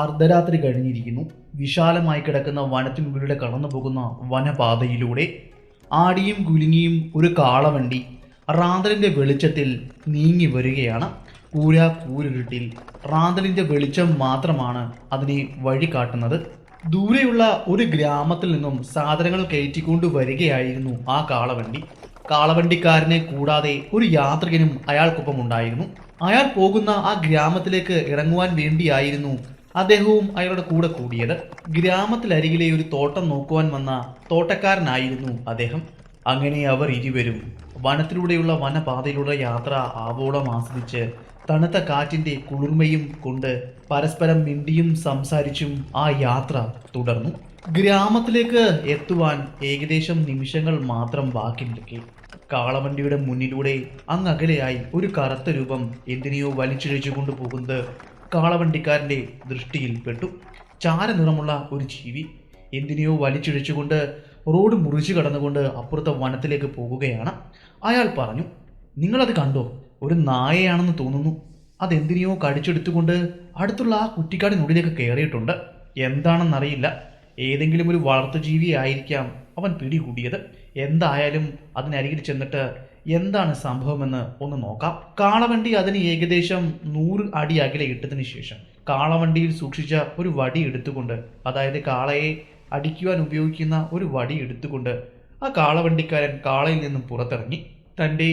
അർദ്ധരാത്രി കഴിഞ്ഞിരിക്കുന്നു. വിശാലമായി കിടക്കുന്ന വനത്തിനുള്ളിലൂടെ കടന്നു പോകുന്ന വനപാതയിലൂടെ ആടിയും കുലുങ്ങിയും ഒരു കാളവണ്ടി റാന്തലിൻ്റെ വെളിച്ചത്തിൽ നീങ്ങി വരികയാണ്. കൂരിരുട്ടിൽ റാന്തലിൻ്റെ വെളിച്ചം മാത്രമാണ് അതിനെ വഴി കാട്ടുന്നത്. ദൂരെയുള്ള ഒരു ഗ്രാമത്തിൽ നിന്നും സാധനങ്ങൾ കയറ്റിക്കൊണ്ട് വരികയായിരുന്നു ആ കാളവണ്ടി. കാളവണ്ടിക്കാരനെ കൂടാതെ ഒരു യാത്രികനും അയാൾക്കൊപ്പം ഉണ്ടായിരുന്നു. അയാൾ പോകുന്ന ആ ഗ്രാമത്തിലേക്ക് ഇറങ്ങുവാൻ വേണ്ടിയായിരുന്നു അദ്ദേഹവും അയാളുടെ കൂടെ കൂടിയത്. ഗ്രാമത്തിലരികിലെ ഒരു തോട്ടം നോക്കുവാൻ വന്ന തോട്ടക്കാരനായിരുന്നു അദ്ദേഹം. അങ്ങനെ അവർ ഇരുവരും വനത്തിലൂടെയുള്ള വനപാതയിലൂടെ യാത്ര ആവോളം ആസ്വദിച്ച് തണുത്ത കാറ്റിൻ്റെ കുളിർമയും കൊണ്ട് പരസ്പരം മിണ്ടിയും സംസാരിച്ചും ആ യാത്ര തുടർന്നു. ഗ്രാമത്തിലേക്ക് എത്തുവാൻ ഏകദേശം നിമിഷങ്ങൾ മാത്രം ബാക്കി നിൽക്കെ കാളവണ്ടിയുടെ മുന്നിലൂടെ അങ്ങകലെയായി ഒരു കറുത്ത രൂപം എന്തിനെയോ വലിച്ചിഴച്ചു കൊണ്ടുപോകുന്നത് കാളവണ്ടിക്കാരൻ്റെ ദൃഷ്ടിയിൽപ്പെട്ടു. ചാരനിറമുള്ള ഒരു ജീവി എന്തിനെയോ വലിച്ചിഴച്ചുകൊണ്ട് റോഡ് മുറിച്ചു കടന്നുകൊണ്ട് അപ്പുറത്തെ വനത്തിലേക്ക് പോകുകയാണ്. അയാൾ പറഞ്ഞു, നിങ്ങളത് കണ്ടോ? ഒരു നായയാണെന്ന് തോന്നുന്നു. അതെന്തിനെയോ കടിച്ചെടുത്തുകൊണ്ട് അടുത്തുള്ള ആ കുറ്റിക്കാടിനുള്ളിലേക്ക് കയറിയിട്ടുണ്ട്. എന്താണെന്നറിയില്ല. ഏതെങ്കിലും ഒരു വളർത്തുജീവി ആയിരിക്കാം അവൻ പിടികൂടിയത്. എന്തായാലും അതിനരികിൽ ചെന്നിട്ട് എന്താണ് സംഭവമെന്ന് ഒന്ന് നോക്കാം. കാളവണ്ടി അതിന് ഏകദേശം 100 അടി അകലെ ഇട്ടതിന് ശേഷം കാളവണ്ടിയിൽ സൂക്ഷിച്ച ഒരു വടി എടുത്തുകൊണ്ട്, അതായത് കാളയെ അടിക്കുവാൻ ഉപയോഗിക്കുന്ന ഒരു വടി എടുത്തുകൊണ്ട് ആ കാളവണ്ടിക്കാരൻ കാളയിൽ നിന്നും പുറത്തിറങ്ങി. തൻ്റെ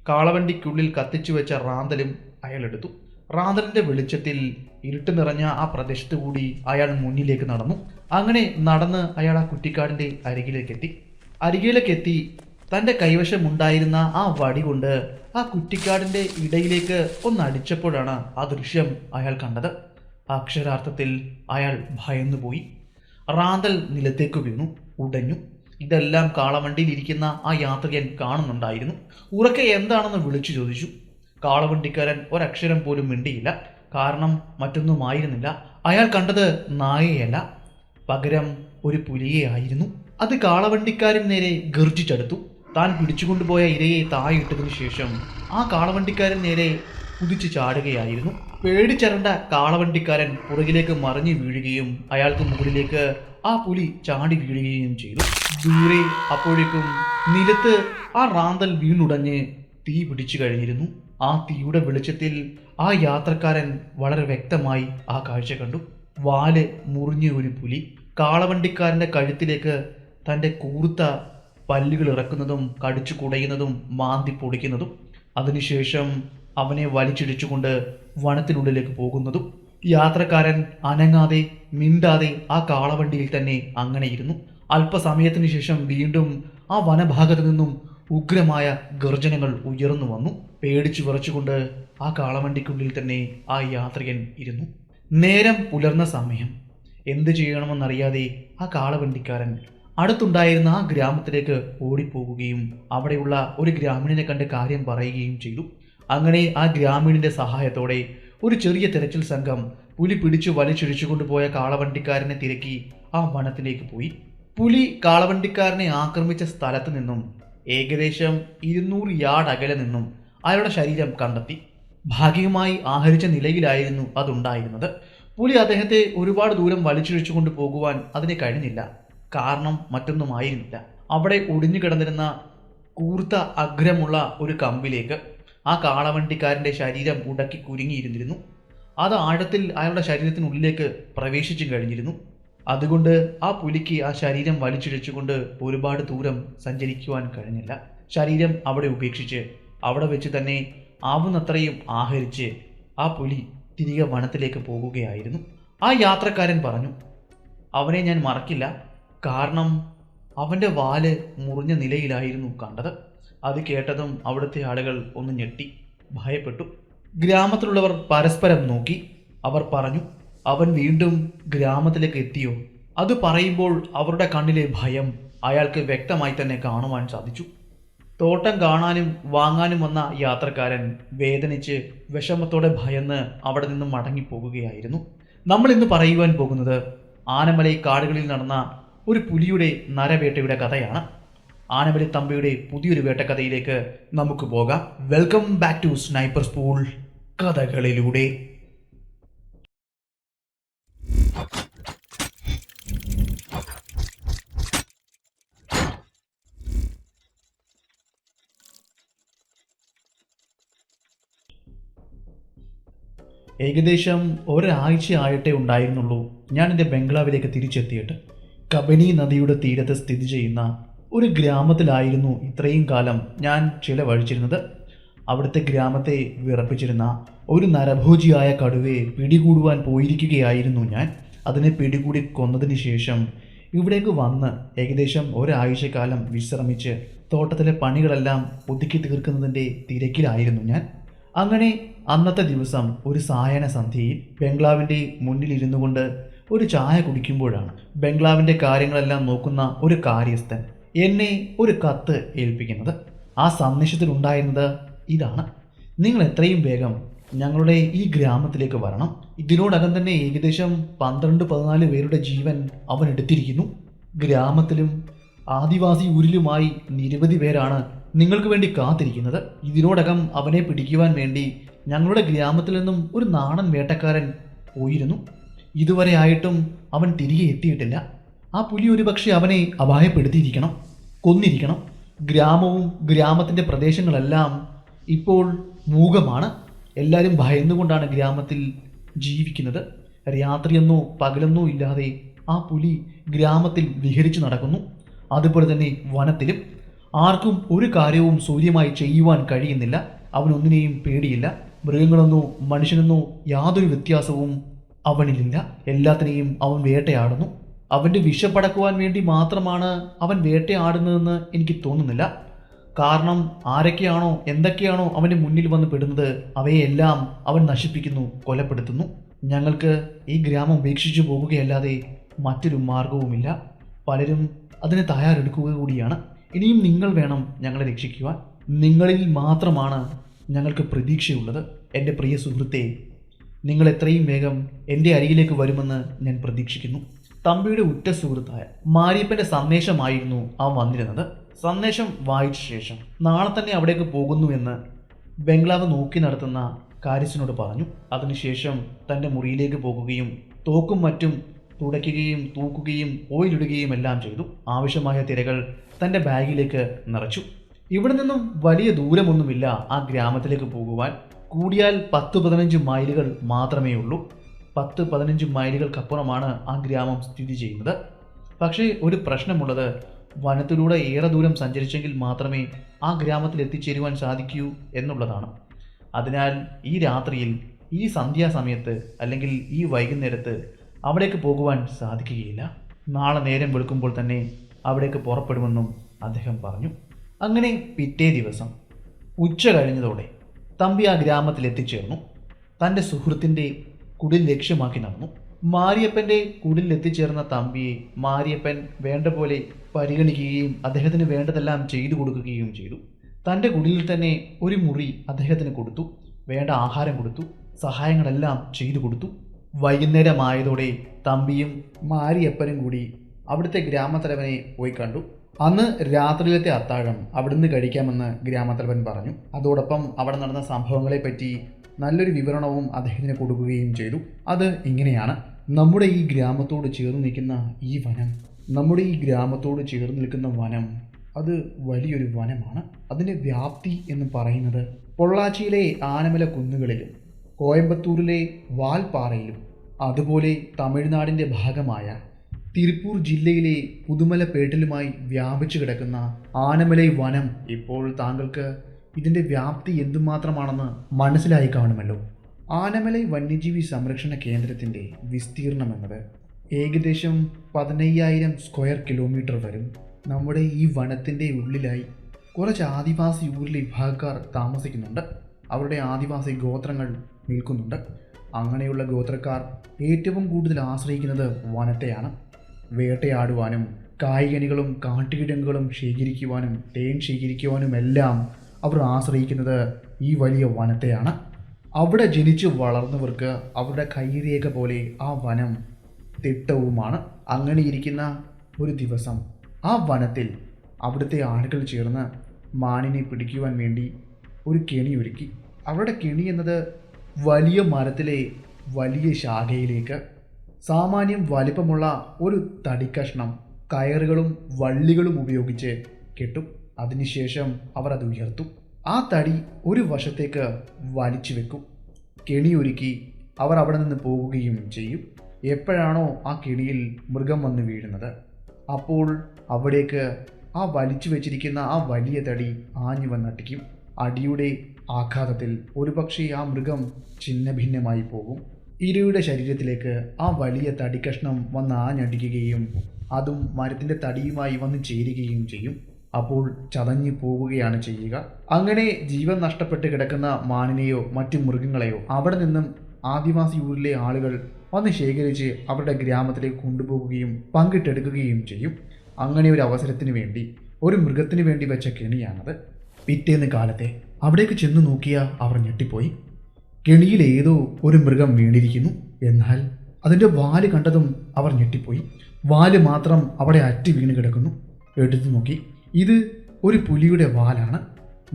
കാളവണ്ടിക്കുള്ളിൽ കത്തിച്ചു വെച്ച റാന്തലും അയാൾ എടുത്തു. റാന്തലിൻ്റെ വെളിച്ചത്തിൽ ഇരുട്ട് നിറഞ്ഞ ആ പ്രദേശത്ത് കൂടി അയാൾ മുന്നിലേക്ക് നടന്നു. അങ്ങനെ നടന്ന് അയാൾ ആ കുറ്റിക്കാടിൻ്റെ അരികിലേക്കെത്തി തൻ്റെ കൈവശമുണ്ടായിരുന്ന ആ വടി കൊണ്ട് ആ കുറ്റിക്കാടിൻ്റെ ഇടയിലേക്ക് ഒന്നടിച്ചപ്പോഴാണ് ആ ദൃശ്യം അയാൾ കണ്ടത്. അക്ഷരാർത്ഥത്തിൽ അയാൾ ഭയന്നുപോയി. റാന്തൽ നിലത്തേക്ക് വീണു, ഉടഞ്ഞു. ഇതെല്ലാം കാളവണ്ടിയിലിരിക്കുന്ന ആ യാത്രികൻ കാണുന്നുണ്ടായിരുന്നു. ഉറക്കെ എന്താണെന്ന് വിളിച്ചു ചോദിച്ചു. കാളവണ്ടിക്കാരൻ ഒരക്ഷരം പോലും മിണ്ടിയില്ല. കാരണം മറ്റൊന്നുമായിരുന്നില്ല. അയാൾ കണ്ടത് നായയല്ല, പകരം ഒരു പുലിയെ ആയിരുന്നു. അത് കാളവണ്ടിക്കാരൻ നേരെ ഗർജിച്ചെടുത്തു. താൻ പിടിച്ചുകൊണ്ടുപോയ ഇരയെ താഴെയിട്ടതിനു ശേഷം ആ കാളവണ്ടിക്കാരൻ നേരെ കുതിച്ചു ചാടുകയായിരുന്നു. പേടിച്ചരണ്ട കാളവണ്ടിക്കാരൻ പുറകിലേക്ക് മറിഞ്ഞു വീഴുകയും അയാൾക്ക് മുകളിലേക്ക് ആ പുലി ചാടി വീഴുകയും ചെയ്തു. ദൂരെ അപ്പോഴേക്കും നിലത്ത് ആ റാന്തൽ വീണുടഞ്ഞ് തീ പിടിച്ചു കഴിഞ്ഞിരുന്നു. ആ തീയുടെ വെളിച്ചത്തിൽ ആ യാത്രക്കാരൻ വളരെ വ്യക്തമായി ആ കാഴ്ച കണ്ടു. വാല് മുറിഞ്ഞ ഒരു പുലി കാളവണ്ടിക്കാരൻ്റെ കഴുത്തിലേക്ക് തൻ്റെ കൂർത്ത പല്ലുകൾ ഇറക്കുന്നതും കടിച്ചു കുടയുന്നതും മാന്തി പൊടിക്കുന്നതും, അതിനുശേഷം അവനെ വലിച്ചിടിച്ചുകൊണ്ട് വനത്തിനുള്ളിലേക്ക് പോകുന്നതും. യാത്രക്കാരൻ അനങ്ങാതെ മിണ്ടാതെ ആ കാളവണ്ടിയിൽ തന്നെ അങ്ങനെ ഇരുന്നു. അല്പസമയത്തിന് ശേഷം വീണ്ടും ആ വനഭാഗത്തു നിന്നും ഉഗ്രമായ ഗർജനങ്ങൾ ഉയർന്നു വന്നു. പേടിച്ചു വിറച്ചുകൊണ്ട് ആ കാളവണ്ടിക്കുള്ളിൽ തന്നെ ആ യാത്രികൻ ഇരുന്നു. നേരം പുലർന്ന സമയം. എന്ത് ചെയ്യണമെന്നറിയാതെ ആ കാളവണ്ടിക്കാരൻ അടുത്തുണ്ടായിരുന്ന ആ ഗ്രാമത്തിലേക്ക് ഓടിപ്പോകുകയും അവിടെയുള്ള ഒരു ഗ്രാമീണനെ കണ്ട് കാര്യം പറയുകയും ചെയ്തു. അങ്ങനെ ആ ഗ്രാമീണന്റെ സഹായത്തോടെ ഒരു ചെറിയ തെരച്ചിൽ സംഘം പുലി പിടിച്ചു വലിച്ചിഴിച്ചു കൊണ്ടുപോയ കാളവണ്ടിക്കാരനെ തിരക്കി ആ വനത്തിലേക്ക് പോയി. പുലി കാളവണ്ടിക്കാരനെ ആക്രമിച്ച സ്ഥലത്ത് നിന്നും ഏകദേശം 200 യാർഡ് അകലെ നിന്നും അയാളുടെ ശരീരം കണ്ടെത്തി. ഭാഗികമായി ആഹരിച്ച നിലയിലായിരുന്നു അതുണ്ടായിരുന്നത്. പുലി അദ്ദേഹത്തെ ഒരുപാട് ദൂരം വലിച്ചിഴിച്ചു കൊണ്ട് പോകുവാൻ അതിന് കഴിഞ്ഞില്ല. കാരണം മറ്റൊന്നുമായിരുന്നില്ല. അവിടെ ഒടിഞ്ഞു കിടന്നിരുന്ന കൂർത്ത അഗ്രമുള്ള ഒരു കമ്പിലേക്ക് ആ കാളവണ്ടിക്കാരൻ്റെ ശരീരം ഉടക്കി കുരുങ്ങിയിരുന്നിരുന്നു. അത് ആഴത്തിൽ അയാളുടെ ശരീരത്തിനുള്ളിലേക്ക് പ്രവേശിച്ചു കഴിഞ്ഞിരുന്നു. അതുകൊണ്ട് ആ പുലിക്ക് ആ ശരീരം വലിച്ചിഴച്ചുകൊണ്ട് ഒരുപാട് ദൂരം സഞ്ചരിക്കുവാൻ കഴിഞ്ഞില്ല. ശരീരം അവിടെ ഉപേക്ഷിച്ച് അവിടെ വെച്ച് തന്നെ ആവുന്നത്രയും ആഹരിച്ച് ആ പുലി തിരികെ വനത്തിലേക്ക് പോകുകയായിരുന്നു. ആ യാത്രക്കാരൻ പറഞ്ഞു, അവനെ ഞാൻ മറക്കില്ല. കാരണം അവൻ്റെ വാല് മുറിഞ്ഞ നിലയിലായിരുന്നു കണ്ടത്. അത് കേട്ടതും അവിടുത്തെ ആളുകൾ ഒന്ന് ഞെട്ടി, ഭയപ്പെട്ടു. ഗ്രാമത്തിലുള്ളവർ പരസ്പരം നോക്കി. അവർ പറഞ്ഞു, അവൻ വീണ്ടും ഗ്രാമത്തിലേക്ക് എത്തിയോ? അത് പറയുമ്പോൾ അവരുടെ കണ്ണിലെ ഭയം അയാൾക്ക് വ്യക്തമായി തന്നെ കാണുവാൻ സാധിച്ചു. തോട്ടം കാണാനും വാങ്ങാനും വന്ന യാത്രക്കാരൻ വേദനിച്ച് വിഷമത്തോടെ ഭയന്ന് അവിടെ നിന്നും മടങ്ങിപ്പോകുകയായിരുന്നു. നമ്മൾ ഇന്ന് പറയുവാൻ പോകുന്നത് ആനമലൈ കാടുകളിൽ നടന്ന ഒരു പുലിയുടെ നരവേട്ടയുടെ കഥയാണ്. ആനമലൈ തമ്പിയുടെ പുതിയൊരു വേട്ടക്കഥയിലേക്ക് നമുക്ക് പോകാം. Welcome back to sniper school കഥകളിലൂടെ. ഏകദേശം ഒരാഴ്ച ആയിട്ടേ ഉണ്ടായിരുന്നുള്ളൂ ഞാൻ എൻ്റെ ബംഗ്ലാവിലേക്ക് തിരിച്ചെത്തിയിട്ട്. കബനി നദിയുടെ തീരത്ത് സ്ഥിതി ചെയ്യുന്ന ഒരു ഗ്രാമത്തിലായിരുന്നു ഇത്രയും കാലം ഞാൻ ചിലവഴിച്ചിരുന്നത്. അവിടുത്തെ ഗ്രാമത്തെ വിറപ്പിച്ചിരുന്ന ഒരു നരഭോജിയായ കടുവയെ പിടികൂടുവാൻ പോയിരിക്കുകയായിരുന്നു ഞാൻ. അതിനെ പിടികൂടി കൊന്നതിന് ശേഷം ഇവിടേക്ക് വന്ന് ഏകദേശം ഒരാഴ്ചക്കാലം വിശ്രമിച്ച് തോട്ടത്തിലെ പണികളെല്ലാം ഒതുക്കി തീർക്കുന്നതിൻ്റെ തിരക്കിലായിരുന്നു ഞാൻ. അങ്ങനെ അന്നത്തെ ദിവസം ഒരു സായന സന്ധ്യയിൽ ബംഗ്ലാവിൻ്റെ മുന്നിലിരുന്നു കൊണ്ട് ഒരു ചായ കുടിക്കുമ്പോഴാണ് ബംഗ്ലാവിൻ്റെ കാര്യങ്ങളെല്ലാം നോക്കുന്ന ഒരു കാര്യസ്ഥൻ എന്നെ ഒരു കത്ത് ഏൽപ്പിക്കുന്നത്. ആ സന്ദേശത്തിലുണ്ടായിരുന്നത് ഇതാണ്: നിങ്ങൾ എത്രയും വേഗം ഞങ്ങളുടെ ഈ ഗ്രാമത്തിലേക്ക് വരണം. ഇതിനോടകം തന്നെ ഏകദേശം 12-14 പേരുടെ ജീവൻ അവൻ എടുത്തിരിക്കുന്നു. ഗ്രാമത്തിലും ആദിവാസി ഊരിലുമായി നിരവധി പേരാണ് നിങ്ങൾക്ക് വേണ്ടി കാത്തിരിക്കുന്നത്. ഇതിനോടകം അവനെ പിടിക്കുവാൻ വേണ്ടി ഞങ്ങളുടെ ഗ്രാമത്തിൽ നിന്നും ഒരു നാടൻ വേട്ടക്കാരൻ പോയിരുന്നു. ഇതുവരെ ആയിട്ടും അവൻ തിരികെ എത്തിയിട്ടില്ല. ആ പുലി ഒരുപക്ഷെ അവനെ അപായപ്പെടുത്തിയിരിക്കണം, കൊന്നിരിക്കണം. ഗ്രാമവും ഗ്രാമത്തിൻ്റെ പ്രദേശങ്ങളെല്ലാം ഇപ്പോൾ മൂകമാണ്. എല്ലാവരും ഭയന്നുകൊണ്ടാണ് ഗ്രാമത്തിൽ ജീവിക്കുന്നത്. രാത്രിയെന്നോ പകലെന്നോ ഇല്ലാതെ ആ പുലി ഗ്രാമത്തിൽ വിഹരിച്ചു നടക്കുന്നു. അതുപോലെ തന്നെ വനത്തിലും ആർക്കും ഒരു കാര്യവും സൂര്യമായി ചെയ്യുവാൻ കഴിയുന്നില്ല. അവനൊന്നിനെയും പേടിയില്ല. മൃഗങ്ങളെന്നോ മനുഷ്യനെന്നോ യാതൊരു വ്യത്യാസവും അവനിലില്ല. എല്ലാത്തിനെയും അവൻ വേട്ടയാടുന്നു. അവൻ്റെ വിഷപ്പടക്കുവാൻ വേണ്ടി മാത്രമാണ് അവൻ വേട്ടയാടുന്നതെന്ന് എനിക്ക് തോന്നുന്നില്ല. കാരണം ആരൊക്കെയാണോ എന്തൊക്കെയാണോ അവൻ്റെ മുന്നിൽ വന്ന് പെടുന്നത് അവയെല്ലാം അവൻ നശിപ്പിക്കുന്നു, കൊലപ്പെടുത്തുന്നു. ഞങ്ങൾക്ക് ഈ ഗ്രാമം ഉപേക്ഷിച്ചു പോകുകയല്ലാതെ മറ്റൊരു മാർഗവുമില്ല. പലരും അതിന് തയ്യാറെടുക്കുക കൂടിയാണ്. ഇനിയും നിങ്ങൾ വേണം ഞങ്ങളെ രക്ഷിക്കുവാൻ. നിങ്ങളിൽ മാത്രമാണ് ഞങ്ങൾക്ക് പ്രതീക്ഷയുള്ളത്. എൻ്റെ പ്രിയ സുഹൃത്തെ, നിങ്ങൾ എത്രയും വേഗം എൻ്റെ അരികിലേക്ക് വരുമെന്ന് ഞാൻ പ്രതീക്ഷിക്കുന്നു. തമ്പിയുടെ ഉറ്റ സുഹൃത്തായ മാരിയപ്പൻ്റെ സന്ദേശമായിരുന്നു അവൻ വന്നിരുന്നത്. സന്ദേശം വായിച്ച ശേഷം നാളെ തന്നെ അവിടേക്ക് പോകുന്നുവെന്ന് ബംഗ്ലാവ് നോക്കി നടത്തുന്ന കാര്യസ്ഥനോട് പറഞ്ഞു. അതിനുശേഷം തൻ്റെ മുറിയിലേക്ക് പോകുകയും തോക്കും മറ്റും തുടയ്ക്കുകയും തൂക്കുകയും ഓയിലിടുകയും എല്ലാം ചെയ്തു. ആവശ്യമായ തിരകൾ തൻ്റെ ബാഗിലേക്ക് നിറച്ചു. ഇവിടെ നിന്നും വലിയ ദൂരമൊന്നുമില്ല ആ ഗ്രാമത്തിലേക്ക് പോകുവാൻ. കൂടിയാൽ 10-15 മൈലുകൾ മാത്രമേ ഉള്ളൂ. 10-15 മൈലുകൾക്കപ്പുറമാണ് ആ ഗ്രാമം സ്ഥിതി ചെയ്യുന്നത്. പക്ഷേ ഒരു പ്രശ്നമുള്ളത്, വനത്തിലൂടെ ഏറെ ദൂരം സഞ്ചരിച്ചെങ്കിൽ മാത്രമേ ആ ഗ്രാമത്തിൽ എത്തിച്ചേരുവാൻ സാധിക്കൂ എന്നുള്ളതാണ്. അതിനാൽ ഈ രാത്രിയിൽ, ഈ സന്ധ്യാസമയത്ത് അല്ലെങ്കിൽ ഈ വൈകുന്നേരത്ത് അവിടേക്ക് പോകുവാൻ സാധിക്കുകയില്ല. നാളെ നേരം വെളുക്കുമ്പോൾ തന്നെ അവിടേക്ക് പുറപ്പെടുമെന്നും അദ്ദേഹം പറഞ്ഞു. അങ്ങനെ പിറ്റേ ദിവസം ഉച്ച കഴിഞ്ഞതോടെ തമ്പി ആ ഗ്രാമത്തിൽ എത്തിച്ചേർന്നു. തൻ്റെ സുഹൃത്തിൻ്റെ കുടിൽ ലക്ഷ്യമാക്കി നടന്നു. മാരിയപ്പൻ്റെ കുടിൽ എത്തിച്ചേർന്ന തമ്പിയെ മാരിയപ്പൻ വേണ്ട പോലെ പരിഗണിക്കുകയും അദ്ദേഹത്തിന് വേണ്ടതെല്ലാം ചെയ്തു കൊടുക്കുകയും ചെയ്തു. തൻ്റെ കുടിലിൽ തന്നെ ഒരു മുറി അദ്ദേഹത്തിന് കൊടുത്തു. വേണ്ട ആഹാരം കൊടുത്തു. സഹായങ്ങളെല്ലാം ചെയ്തു കൊടുത്തു. വൈകുന്നേരമായതോടെ തമ്പിയും മാരിയപ്പനും കൂടി അവിടുത്തെ ഗ്രാമത്തലവനെ പോയി കണ്ടു. അന്ന് രാത്രിയിലത്തെ അത്താഴം അവിടുന്ന് കഴിക്കാമെന്ന് ഗ്രാമത്തലവൻ പറഞ്ഞു. അതോടൊപ്പം അവിടെ നടന്ന സംഭവങ്ങളെപ്പറ്റി നല്ലൊരു വിവരണവും അദ്ദേഹത്തിന് കൊടുക്കുകയും ചെയ്തു. അത് ഇങ്ങനെയാണ്: നമ്മുടെ ഈ ഗ്രാമത്തോട് ചേർന്ന് നിൽക്കുന്ന ഈ വനം, നമ്മുടെ ഈ ഗ്രാമത്തോട് ചേർന്ന് നിൽക്കുന്ന വനം അത് വലിയൊരു വനമാണ്. അതിൻ്റെ വ്യാപ്തി എന്ന് പറയുന്നത് പൊള്ളാച്ചിയിലെ ആനമല കുന്നുകളിലും കോയമ്പത്തൂരിലെ വാൽപ്പാറയിലും അതുപോലെ തമിഴ്നാടിൻ്റെ ഭാഗമായ തിരുപ്പൂർ ജില്ലയിലെ പുതുമലപേട്ടിലുമായി വ്യാപിച്ചു കിടക്കുന്ന ആനമലൈ വനം. ഇപ്പോൾ താങ്കൾക്ക് ഇതിൻ്റെ വ്യാപ്തി എന്തുമാത്രമാണെന്ന് മനസ്സിലായി കാണുമല്ലോ. ആനമലൈ വന്യജീവി സംരക്ഷണ കേന്ദ്രത്തിൻ്റെ വിസ്തീർണം എന്നത് ഏകദേശം 15,000 സ്ക്വയർ കിലോമീറ്റർ വരും. നമ്മുടെ ഈ വനത്തിൻ്റെ ഉള്ളിലായി കുറച്ച് ആദിവാസി ഊരിലെ വിഭാഗക്കാർ താമസിക്കുന്നുണ്ട്. അവരുടെ ആദിവാസി ഗോത്രങ്ങൾ നിൽക്കുന്നുണ്ട്. അങ്ങനെയുള്ള ഗോത്രക്കാർ ഏറ്റവും കൂടുതൽ ആശ്രയിക്കുന്നത് വനത്തെയാണ്. വേട്ടയാടുവാനും കായ്കനികളും കാട്ടുകിഴങ്ങുകളും ശേഖരിക്കുവാനും തേൻ ശേഖരിക്കുവാനുമെല്ലാം അവർ ആശ്രയിക്കുന്നത് ഈ വലിയ വനത്തെയാണ്. അവിടെ ജനിച്ചു വളർന്നവർക്ക് അവരുടെ കൈരേഖ പോലെ ആ വനം തിട്ടവുമാണ്. അങ്ങനെയിരിക്കുന്ന ഒരു ദിവസം ആ വനത്തിൽ അവിടുത്തെ ആളുകൾ ചേർന്ന് മാനിനെ പിടിക്കുവാൻ വേണ്ടി ഒരു കെണി ഒരുക്കി. അവരുടെ കെണി എന്നത് വലിയ മരത്തിലെ വലിയ ശാഖയിലേക്ക് സാമാന്യം വലിപ്പമുള്ള ഒരു തടിക്കഷ്ണം കയറുകളും വള്ളികളും ഉപയോഗിച്ച് കെട്ടും. അതിനുശേഷം അവർ അത് ഉയർത്തും. ആ തടി ഒരു വശത്തേക്ക് വലിച്ചു വെക്കും. കെണി ഒരുക്കി അവർ അവിടെ നിന്ന് പോകുകയും ചെയ്യും. എപ്പോഴാണോ ആ കെണിയിൽ മൃഗം വന്ന് വീഴുന്നത്, അപ്പോൾ അവിടേക്ക് ആ വലിച്ചു വെച്ചിരിക്കുന്ന ആ വലിയ തടി ആഞ്ഞു വന്നടിക്കും. അടിയുടെ ആഘാതത്തിൽ ഒരുപക്ഷെ ആ മൃഗം ഛിന്ന ഭിന്നമായി പോകും. ഇരയുടെ ശരീരത്തിലേക്ക് ആ വലിയ തടി കഷ്ണം വന്ന് ആഞ്ഞടിക്കുകയും അതും മരത്തിൻ്റെ തടിയുമായി വന്ന് ചേരുകയും ചെയ്യും. അപ്പോൾ ചതഞ്ഞു പോവുകയാണ് ചെയ്യുക. അങ്ങനെ ജീവൻ നഷ്ടപ്പെട്ട് കിടക്കുന്ന മാനിനെയോ മറ്റു മൃഗങ്ങളെയോ അവിടെ നിന്നും ആദിവാസി ഊരിലെ ആളുകൾ വന്ന് ശേഖരിച്ച് അവരുടെ ഗ്രാമത്തിലേക്ക് കൊണ്ടുപോകുകയും പങ്കിട്ടെടുക്കുകയും ചെയ്യും. അങ്ങനെ ഒരു അവസരത്തിന് വേണ്ടി, ഒരു മൃഗത്തിന് വേണ്ടി വെച്ച കെണിയാണത്. പിറ്റേന്ന് കാലത്തെ അവിടേക്ക് ചെന്ന് നോക്കിയ അവർ ഞെട്ടിപ്പോയി. കെണിയിൽ ഏതോ ഒരു മൃഗം വീണിരിക്കുന്നു. എന്നാൽ അതിൻ്റെ വാല് കണ്ടതും അവർ ഞെട്ടിപ്പോയി. വാല് മാത്രം അവിടെ അറ്റി വീണ് കിടക്കുന്നു. എടുത്തു നോക്കി, ഇത് ഒരു പുലിയുടെ വാലാണ്.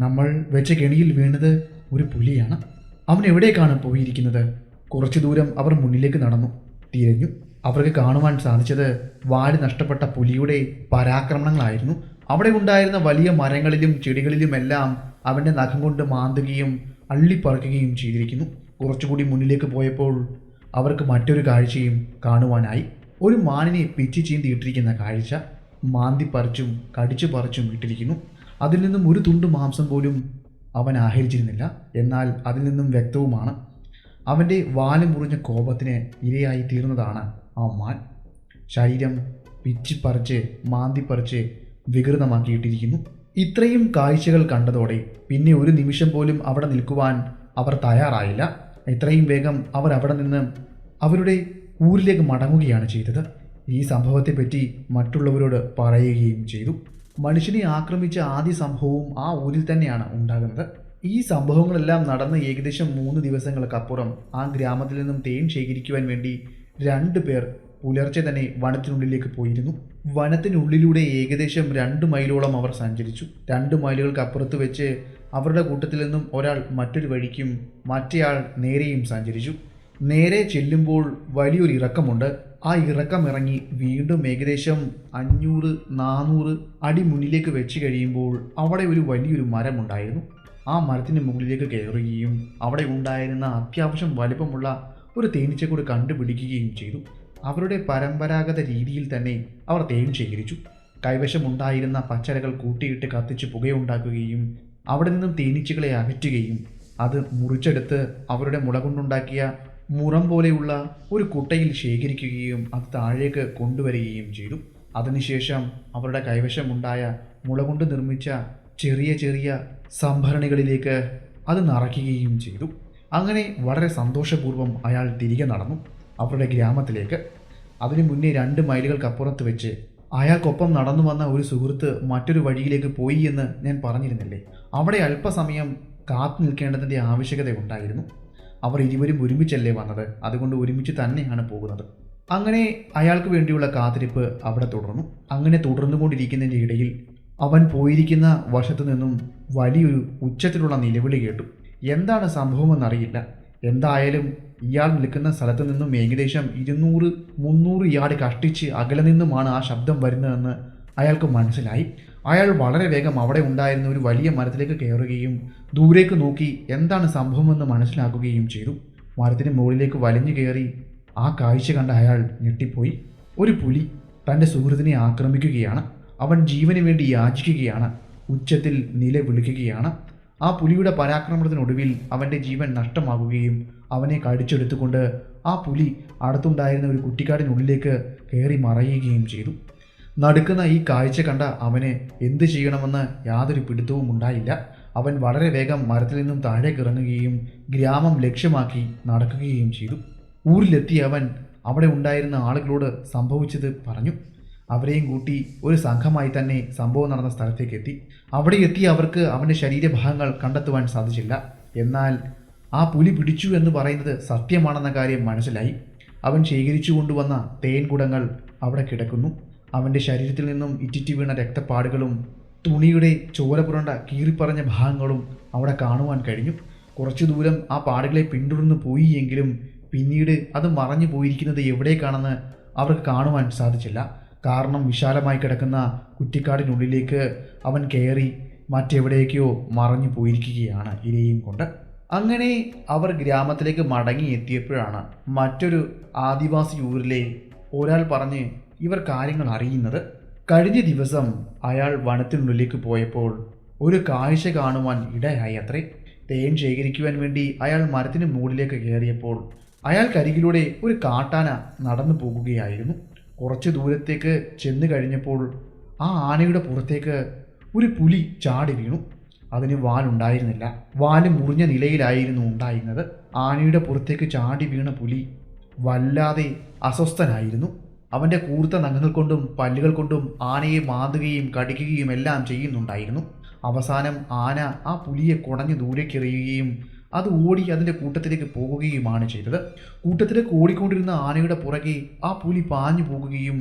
നമ്മൾ വെച്ച കെണിയിൽ വീണത് ഒരു പുലിയാണ്. അവൻ എവിടേക്കാണ് പോയിരിക്കുന്നത്? കുറച്ചു ദൂരം അവർ മുന്നിലേക്ക് നടന്നു, തിരഞ്ഞു. അവർക്ക് കാണുവാൻ സാധിച്ചത് വാല് നഷ്ടപ്പെട്ട പുലിയുടെ പരാക്രമണങ്ങളായിരുന്നു. അവിടെ ഉണ്ടായിരുന്ന വലിയ മരങ്ങളിലും ചെടികളിലുമെല്ലാം അവൻ്റെ നഖം കൊണ്ട് മാന്തുകയും അള്ളിപ്പറക്കുകയും ചെയ്തിരിക്കുന്നു. കുറച്ചുകൂടി മുന്നിലേക്ക് പോയപ്പോൾ അവർക്ക് മറ്റൊരു കാഴ്ചയും കാണുവാനായി. ഒരു മാനിനെ പിച്ചി ചീന്തിയിട്ടിരിക്കുന്ന കാഴ്ച. മാന്തിപ്പറിച്ചും കടിച്ചു പറിച്ചും ഇട്ടിരിക്കുന്നു. അതിൽ നിന്നും ഒരു തുണ്ട് മാംസം പോലും അവൻ ആഹരിച്ചിരുന്നില്ല. എന്നാൽ അതിൽ നിന്നും വ്യക്തവുമാണ് അവൻ്റെ വാല് മുറിഞ്ഞ കോപത്തിന് ഇരയായി തീർന്നതാണ് ആ മാൻ. ശരീരം പിച്ചിപ്പറിച്ച് മാന്തിപ്പറിച്ച് വികൃതമാക്കിയിട്ടിരിക്കുന്നു. ഇത്രയും കാഴ്ചകൾ കണ്ടതോടെ പിന്നെ ഒരു നിമിഷം പോലും അവിടെ നിൽക്കുവാൻ അവർ തയ്യാറായില്ല. എത്രയും വേഗം അവർ അവിടെ നിന്ന് അവരുടെ ഊരിലേക്ക് മടങ്ങുകയാണ് ചെയ്തത്. ഈ സംഭവത്തെപ്പറ്റി മറ്റുള്ളവരോട് പറയുകയും ചെയ്തു. മനുഷ്യനെ ആക്രമിച്ച ആദ്യ സംഭവവും ആ ഊരിൽ തന്നെയാണ് ഉണ്ടാകുന്നത്. ഈ സംഭവങ്ങളെല്ലാം നടന്ന് ഏകദേശം 3 ദിവസങ്ങൾക്കപ്പുറം ആ ഗ്രാമത്തിൽ നിന്നും തേൻ ശേഖരിക്കുവാൻ വേണ്ടി 2 പേർ പുലർച്ചെ തന്നെ വനത്തിനുള്ളിലേക്ക് പോയിരുന്നു. വനത്തിനുള്ളിലൂടെ ഏകദേശം 2 മൈലോളം അവർ സഞ്ചരിച്ചു. 2 മൈലുകൾക്കപ്പുറത്ത് വെച്ച് അവരുടെ കൂട്ടത്തിൽ നിന്നും ഒരാൾ മറ്റൊരു വഴിക്കും മറ്റേയാൾ നേരെയും സഞ്ചരിച്ചു. നേരെ ചെല്ലുമ്പോൾ വലിയൊരു ഇറക്കമുണ്ട്. ആ ഇറക്കം ഇറങ്ങി വീണ്ടും ഏകദേശം 500-400 അടി മുന്നിലേക്ക് വെച്ച് കഴിയുമ്പോൾ അവിടെ ഒരു വലിയൊരു മരമുണ്ടായിരുന്നു. ആ മരത്തിന് മുകളിലേക്ക് കയറുകയും അവിടെ ഉണ്ടായിരുന്ന അത്യാവശ്യം വലിപ്പമുള്ള ഒരു തേനീച്ചക്കൂട് കണ്ടുപിടിക്കുകയും ചെയ്തു. അവരുടെ പരമ്പരാഗത രീതിയിൽ തന്നെ അവർ തേൻ ശേഖരിച്ചു. കൈവശമുണ്ടായിരുന്ന പച്ചലകൾ കൂട്ടിയിട്ട് കത്തിച്ച് പുകയുണ്ടാക്കുകയും അവിടെ നിന്നും തേനീച്ചകളെ അകറ്റുകയും അത് മുറിച്ചെടുത്ത് അവരുടെ മുള കൊണ്ടുണ്ടാക്കിയ മുറം പോലെയുള്ള ഒരു കുട്ടയിൽ ശേഖരിക്കുകയും അത് താഴേക്ക് കൊണ്ടുവരികയും ചെയ്തു. അതിനുശേഷം അവരുടെ കൈവശമുണ്ടായ മുള കൊണ്ട് നിർമ്മിച്ച ചെറിയ ചെറിയ സംഭരണികളിലേക്ക് അത് നിറയ്ക്കുകയും ചെയ്തു. അങ്ങനെ വളരെ സന്തോഷപൂർവ്വം അയാൾ തിരികെ നടന്നു അവരുടെ ഗ്രാമത്തിലേക്ക്. അതിനു മുന്നേ 2 മൈലുകൾക്കപ്പുറത്ത് വെച്ച് അയാൾക്കൊപ്പം നടന്നു വന്ന ഒരു സുഹൃത്ത് മറ്റൊരു വഴിയിലേക്ക് പോയി എന്ന് ഞാൻ പറഞ്ഞിരുന്നില്ലേ? അവിടെ അല്പസമയം കാത്തു നിൽക്കേണ്ടതിൻ്റെ ആവശ്യകത ഉണ്ടായിരുന്നു. അവർ ഇരുവരും ഒരുമിച്ചല്ലേ വന്നത്, അതുകൊണ്ട് ഒരുമിച്ച് തന്നെയാണ് പോകുന്നത്. അങ്ങനെ അയാൾക്ക് വേണ്ടിയുള്ള കാത്തിരിപ്പ് അവിടെ തുടർന്നു. അങ്ങനെ തുടർന്നുകൊണ്ടിരിക്കുന്നതിൻ്റെ ഇടയിൽ അവൻ പോയിരിക്കുന്ന വശത്തു നിന്നും വലിയൊരു ഉച്ചത്തിലുള്ള നിലവിളി കേട്ടു. എന്താണ് സംഭവമെന്നറിയില്ല. എന്തായാലും ഇയാൾ നിൽക്കുന്ന സ്ഥലത്തു നിന്നും ഏകദേശം 200-300 യാർഡ് കഷ്ടിച്ച് അകലെ നിന്നുമാണ് ആ ശബ്ദം വരുന്നതെന്ന് അയാൾക്ക് മനസ്സിലായി. അയാൾ വളരെ വേഗം അവിടെ ഉണ്ടായിരുന്ന ഒരു വലിയ മരത്തിലേക്ക് കയറുകയും ദൂരേക്ക് നോക്കി എന്താണ് സംഭവമെന്ന് മനസ്സിലാക്കുകയും ചെയ്തു. മരത്തിന് മുകളിലേക്ക് വലിഞ്ഞു കയറി ആ കാഴ്ച കണ്ട അയാൾ ഞെട്ടിപ്പോയി. ഒരു പുലി തൻ്റെ സുഹൃത്തിനെ ആക്രമിക്കുകയാണ്. അവൻ ജീവന് വേണ്ടി യാചിക്കുകയാണ്, ഉച്ചത്തിൽ നിലവിളിക്കുകയാണ്. ആ പുലിയുടെ പരാക്രമണത്തിനൊടുവിൽ അവൻ്റെ ജീവൻ നഷ്ടമാകുകയും അവനെ കടിച്ചെടുത്തുകൊണ്ട് ആ പുലി അടുത്തുണ്ടായിരുന്ന ഒരു കുറ്റിക്കാടിനുള്ളിലേക്ക് കയറി മറയുകയും ചെയ്തു. നടുക്കുന്ന ഈ കാഴ്ച കണ്ട അവന് എന്ത് ചെയ്യണമെന്ന് യാതൊരു പിടുത്തവും ഉണ്ടായില്ല. അവൻ വളരെ വേഗം മരത്തിൽ നിന്നും താഴേക്ക് ഇറങ്ങുകയും ഗ്രാമം ലക്ഷ്യമാക്കി നടക്കുകയും ചെയ്തു. ഊരിലെത്തിയ അവൻ അവിടെ ഉണ്ടായിരുന്ന ആളുകളോട് സംഭവിച്ചത് പറഞ്ഞു. അവരെയും കൂട്ടി ഒരു സംഘമായി തന്നെ സംഭവം നടന്ന സ്ഥലത്തേക്ക് എത്തി. അവിടെ എത്തി അവർക്ക് അവൻ്റെ ശരീരഭാഗങ്ങൾ കണ്ടെത്തുവാൻ സാധിച്ചില്ല. എന്നാൽ ആ പുലി പിടിച്ചു എന്ന് പറയുന്നത് സത്യമാണെന്ന കാര്യം മനസ്സിലായി. അവൻ ശേഖരിച്ചു കൊണ്ടുവന്ന തേൻ കുടങ്ങൾ അവിടെ കിടക്കുന്നു. അവൻ്റെ ശരീരത്തിൽ നിന്നും ഇറ്റിറ്റി വീണ രക്തപ്പാടുകളും തുണിയുടെ ചോര പുരണ്ട കീറിപ്പറഞ്ഞ ഭാഗങ്ങളും അവിടെ കാണുവാൻ കഴിഞ്ഞു. കുറച്ചു ദൂരം ആ പാടുകളെ പിന്തുടർന്ന് പോയി എങ്കിലും പിന്നീട് അത് മറഞ്ഞു പോയിരിക്കുന്നത് എവിടേക്കാണെന്ന് അവർക്ക് കാണുവാൻ സാധിച്ചില്ല. കാരണം വിശാലമായി കിടക്കുന്ന കുറ്റിക്കാടിനുള്ളിലേക്ക് അവൻ കയറി മറ്റെവിടേക്കോ മറഞ്ഞു പോയിരിക്കുകയാണ് ഇരയും കൊണ്ട്. അങ്ങനെ അവർ ഗ്രാമത്തിലേക്ക് മടങ്ങി എത്തിയപ്പോഴാണ് മറ്റൊരു ആദിവാസി ഊരിലെ ഒരാൾ പറഞ്ഞ് ഇവർ കാര്യങ്ങൾ അറിയുന്നത്. കഴിഞ്ഞ ദിവസം അയാൾ വനത്തിനുള്ളിലേക്ക് പോയപ്പോൾ ഒരു കാഴ്ച കാണുവാൻ ഇടയായി അത്രേ. തേൻ ശേഖരിക്കുവാൻ വേണ്ടി അയാൾ മരത്തിന് മുകളിലേക്ക് കയറിയപ്പോൾ അയാൾക്കരികിലൂടെ ഒരു കാട്ടാന നടന്നു പോകുകയായിരുന്നു. കുറച്ച് ദൂരത്തേക്ക് ചെന്ന് കഴിഞ്ഞപ്പോൾ ആ ആനയുടെ പുറത്തേക്ക് ഒരു പുലി ചാടി വീണു. അതിന് വാലുണ്ടായിരുന്നില്ല. വാല് മുറിഞ്ഞ നിലയിലായിരുന്നു ഉണ്ടായിരുന്നത്. ആനയുടെ പുറത്തേക്ക് ചാടി വീണ പുലി വല്ലാതെ അസ്വസ്ഥനായിരുന്നു. അവൻ്റെ കൂർത്ത നഖങ്ങൾ കൊണ്ടും പല്ലുകൾ കൊണ്ടും ആനയെ മാന്തുകയും കടിക്കുകയും എല്ലാം ചെയ്യുന്നുണ്ടായിരുന്നു. അവസാനം ആന ആ പുലിയെ കുടഞ്ഞ് ദൂരേക്കെറിയുകയും അത് ഓടി അതിൻ്റെ കൂട്ടത്തിലേക്ക് പോകുകയുമാണ് ചെയ്തത്. കൂട്ടത്തിലേക്ക് ഓടിക്കൊണ്ടിരുന്ന ആനയുടെ പുറകെ ആ പുലി പാഞ്ഞു പോകുകയും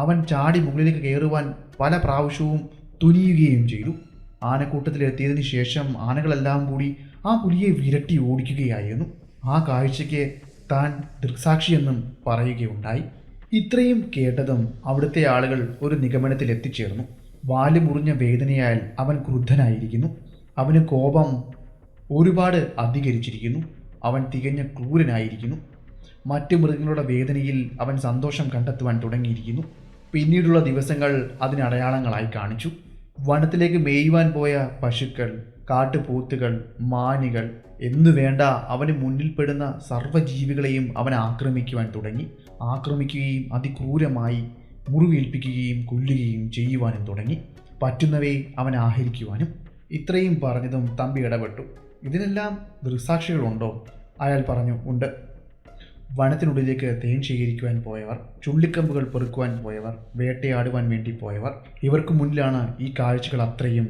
അവൻ ചാടി മുകളിലേക്ക് കയറുവാൻ പല പ്രാവശ്യവും തുനിയുകയും ചെയ്തു. ആനക്കൂട്ടത്തിലെത്തിയതിന് ശേഷം ആനകളെല്ലാം കൂടി ആ പുലിയെ വിരട്ടി ഓടിക്കുകയായിരുന്നു. ആ കാഴ്ചയ്ക്ക് താൻ ദൃക്സാക്ഷിയെന്നും പറയുകയുണ്ടായി. ഇത്രയും കേട്ടതും അവിടുത്തെ ആളുകൾ ഒരു നിഗമനത്തിൽ എത്തിച്ചേർന്നു. വാല് മുറിഞ്ഞ വേദനയാൽ അവൻ ക്രുദ്ധനായിരിക്കുന്നു. അവന് കോപം ഒരുപാട് അധികരിച്ചിരിക്കുന്നു. അവൻ തികഞ്ഞ ക്രൂരനായിരിക്കുന്നു. മറ്റ് മൃഗങ്ങളുടെ വേദനയിൽ അവൻ സന്തോഷം കണ്ടെത്തുവാൻ തുടങ്ങിയിരിക്കുന്നു. പിന്നീടുള്ള ദിവസങ്ങൾ അതിനടയാളങ്ങളായി കാണിച്ചു. വനത്തിലേക്ക് മേയുവാൻ പോയ പശുക്കൾ, കാട്ടുപോത്തുകൾ, മാനുകൾ എന്നുവേണ്ട അവന് മുന്നിൽപ്പെടുന്ന സർവ്വജീവികളെയും അവൻ ആക്രമിക്കുവാൻ തുടങ്ങി. ആക്രമിക്കുകയും അതിക്രൂരമായി മുറിവേൽപ്പിക്കുകയും കൊല്ലുകയും ചെയ്യുവാനും തുടങ്ങി. പറ്റുന്നവയെ അവൻ ആഹരിക്കുവാനും. ഇത്രയും പറഞ്ഞതും തമ്പി ഇടപെട്ടു. ഇതിനെല്ലാം ദൃക്സാക്ഷികളുണ്ടോ? അയാൾ പറഞ്ഞു, ഉണ്ട്. വനത്തിനുള്ളിലേക്ക് തേൻ ശേഖരിക്കുവാൻ പോയവർ, ചുള്ളിക്കമ്പുകൾ പെറുക്കുവാൻ പോയവർ, വേട്ടയാടുവാൻ വേണ്ടി പോയവർ, ഇവർക്ക് മുന്നിലാണ് ഈ കാഴ്ചകൾ അത്രയും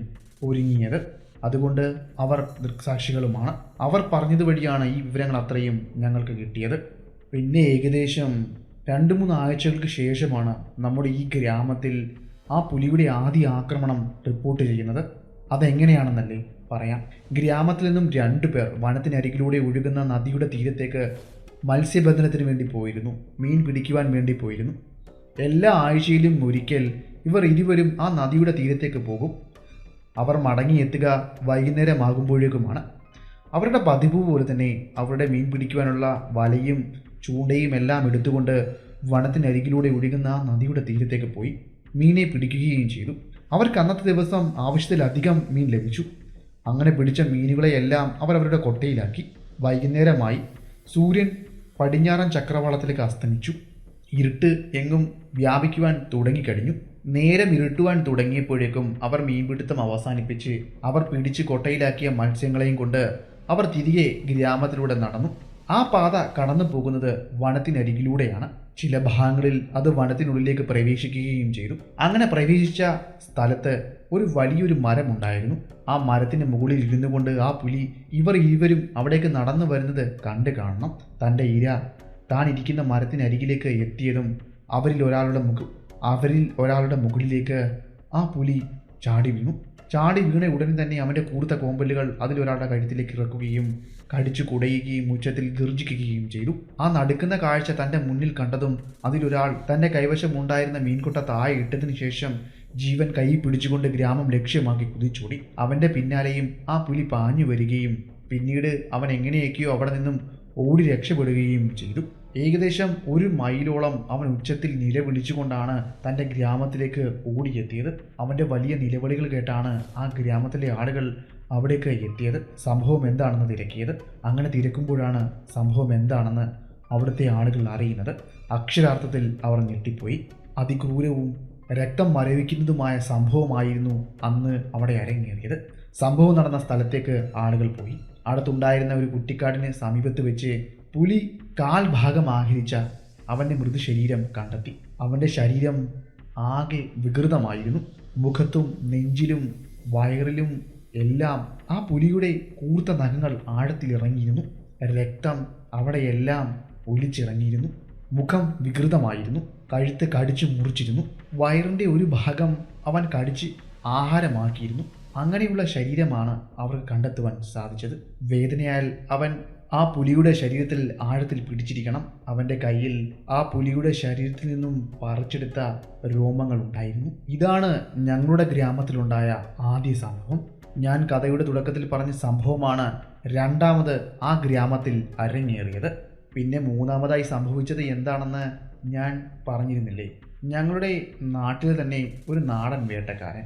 ഒരുങ്ങിയത്. അതുകൊണ്ട് അവർ ദൃക്സാക്ഷികളുമാണ്. അവർ പറഞ്ഞതുവഴിയാണ് ഈ വിവരങ്ങൾ അത്രയും ഞങ്ങൾക്ക് കിട്ടിയത്. പിന്നെ ഏകദേശം 2-3 ആഴ്ചകൾക്ക് ശേഷമാണ് നമ്മുടെ ഈ ഗ്രാമത്തിൽ ആ പുലിയുടെ ആദ്യ ആക്രമണം റിപ്പോർട്ട് ചെയ്യുന്നത്. അതെങ്ങനെയാണെന്നല്ലേ പറയാം. ഗ്രാമത്തിൽ നിന്നും 2 പേർ വനത്തിനരികിലൂടെ ഒഴുകുന്ന നദിയുടെ തീരത്തേക്ക് മത്സ്യബന്ധനത്തിന് വേണ്ടി പോയിരുന്നു. മീൻ പിടിക്കുവാൻ വേണ്ടി പോയിരുന്നു. എല്ലാ ആഴ്ചയിലും ഒരിക്കൽ ഇവർ ഇരുവരും ആ നദിയുടെ തീരത്തേക്ക് പോകും. അവർ മടങ്ങിയെത്തുക വൈകുന്നേരമാകുമ്പോഴേക്കുമാണ്. അവരുടെ പതിവ് പോലെ തന്നെ അവരുടെ മീൻ പിടിക്കുവാനുള്ള വലയും ചൂണ്ടയും എല്ലാം എടുത്തുകൊണ്ട് വനത്തിനരികിലൂടെ ഒഴുകുന്ന ആ നദിയുടെ തീരത്തേക്ക് പോയി മീനെ പിടിക്കുകയും ചെയ്തു. അവർക്ക് അന്നത്തെ ദിവസം ആവശ്യത്തിലധികം മീൻ ലഭിച്ചു. അങ്ങനെ പിടിച്ച മീനുകളെയെല്ലാം അവർ അവരുടെ കൊട്ടയിലാക്കി. വൈകുന്നേരമായി. സൂര്യൻ പടിഞ്ഞാറൻ ചക്രവാളത്തിലേക്ക് അസ്തമിച്ചു. ഇരുട്ട് എങ്ങും വ്യാപിക്കുവാൻ തുടങ്ങിക്കഴിഞ്ഞു. നേരം ഇരുട്ടുവാൻ തുടങ്ങിയപ്പോഴേക്കും അവർ മീൻപിടുത്തം അവസാനിപ്പിച്ച് അവർ പിടിച്ച് കൊട്ടയിലാക്കിയ മത്സ്യങ്ങളെയും കൊണ്ട് അവർ തിരികെ ഗ്രാമത്തിലൂടെ നടന്നു. ആ പാത കടന്നു പോകുന്നത് വനത്തിനരികിലൂടെയാണ്. ചില ഭാഗങ്ങളിൽ അത് വനത്തിനുള്ളിലേക്ക് പ്രവേശിക്കുകയും ചെയ്തു. അങ്ങനെ പ്രവേശിച്ച സ്ഥലത്ത് ഒരു വലിയൊരു മരമുണ്ടായിരുന്നു. ആ മരത്തിന് മുകളിൽ ഇരുന്നു കൊണ്ട് ആ പുലി ഇവർ ഇരുവരും അവിടേക്ക് നടന്നു വരുന്നത് കണ്ടു കാണണം. തൻ്റെ ഇര താൻ ഇരിക്കുന്ന മരത്തിനരികിലേക്ക് എത്തിയതും അവരിൽ ഒരാളുടെ മുകളിലേക്ക് ആ പുലി ചാടി വീണു. ചാടി വീണ ഉടനെ തന്നെ അവൻ്റെ കൂർത്ത കോമ്പലുകൾ അതിലൊരാളുടെ കഴുത്തിലേക്ക് ഇറക്കുകയും കടിച്ചു കുടയുകയും ഉച്ചത്തിൽ ഗർജിക്കുകയും ചെയ്തു. ആ നടുക്കുന്ന കാഴ്ച തൻ്റെ മുന്നിൽ കണ്ടതും അതിലൊരാൾ തൻ്റെ കൈവശമുണ്ടായിരുന്ന മീൻകൊട്ട താഴെ ഇട്ടതിന് ശേഷം ജീവൻ കൈ പിടിച്ചുകൊണ്ട് ഗ്രാമം ലക്ഷ്യമാക്കി കുതിച്ചോടി. അവൻ്റെ പിന്നാലെയും ആ പുലി പാഞ്ഞു വരികയും പിന്നീട് അവൻ എങ്ങനെയൊക്കെയോ അവിടെ നിന്നും ഓടി രക്ഷപ്പെടുകയും ചെയ്തു. ഏകദേശം 1 മൈലോളം അവൻ ഉച്ചത്തിൽ നിലവിളിച്ചുകൊണ്ടാണ് തൻ്റെ ഗ്രാമത്തിലേക്ക് ഓടിയെത്തിയത്. അവൻ്റെ വലിയ നിലവിളികൾ കേട്ടാണ് ആ ഗ്രാമത്തിലെ ആളുകൾ അവിടേക്ക് എത്തിയത്, സംഭവം എന്താണെന്ന് തിരക്കിയത്. അങ്ങനെ തിരക്കുമ്പോഴാണ് സംഭവം എന്താണെന്ന് അവിടുത്തെ ആളുകൾ അറിയുന്നത്. അക്ഷരാർത്ഥത്തിൽ അവർ ഞെട്ടിപ്പോയി. അതിക്രൂരവും രക്തം മരവിക്കുന്നതുമായ സംഭവമായിരുന്നു അന്ന് അവിടെ അരങ്ങേറിയത്. സംഭവം നടന്ന സ്ഥലത്തേക്ക് ആളുകൾ പോയി. അടുത്തുണ്ടായിരുന്ന ഒരു കുറ്റിക്കാടിന് സമീപത്ത് വെച്ച് പുലി കാൽ ഭാഗം ആഹരിച്ച അവൻ്റെ മൃതശരീരം കണ്ടെത്തി. അവൻ്റെ ശരീരം ആകെ വികൃതമായിരുന്നു. മുഖത്തും നെഞ്ചിലും വയറിലും എല്ലാം ആ പുലിയുടെ കൂർത്ത നഖങ്ങൾ ആഴത്തിലിറങ്ങിയിരുന്നു. രക്തം അവിടെയെല്ലാം ഒലിച്ചിറങ്ങിയിരുന്നു. മുഖം വികൃതമായിരുന്നു. കഴുത്ത് കടിച്ചു മുറിച്ചിരുന്നു. വയറിൻ്റെ ഒരു ഭാഗം അവൻ കടിച്ച് ആഹാരമാക്കിയിരുന്നു. അങ്ങനെയുള്ള ശരീരമാണ് അവർക്ക് കണ്ടെത്തുവാൻ സാധിച്ചത്. വേദനയാൽ അവൻ ആ പുലിയുടെ ശരീരത്തിൽ ആഴത്തിൽ പിടിച്ചിരിക്കണം. അവൻ്റെ കയ്യിൽ ആ പുലിയുടെ ശരീരത്തിൽ നിന്നും പറിച്ചെടുത്ത രോമങ്ങൾ ഉണ്ടായിരുന്നു. ഇതാണ് ഞങ്ങളുടെ ഗ്രാമത്തിലുണ്ടായ ആദ്യ സംഭവം. ഞാൻ കഥയുടെ തുടക്കത്തിൽ പറഞ്ഞ സംഭവമാണ് രണ്ടാമത് ആ ഗ്രാമത്തിൽ അരങ്ങേറിയത്. പിന്നെ മൂന്നാമതായി സംഭവിച്ചത് എന്താണെന്ന് ഞാൻ പറഞ്ഞിരുന്നില്ലേ? ഞങ്ങളുടെ നാട്ടിൽ തന്നെ ഒരു നാടൻ വേട്ടക്കാരൻ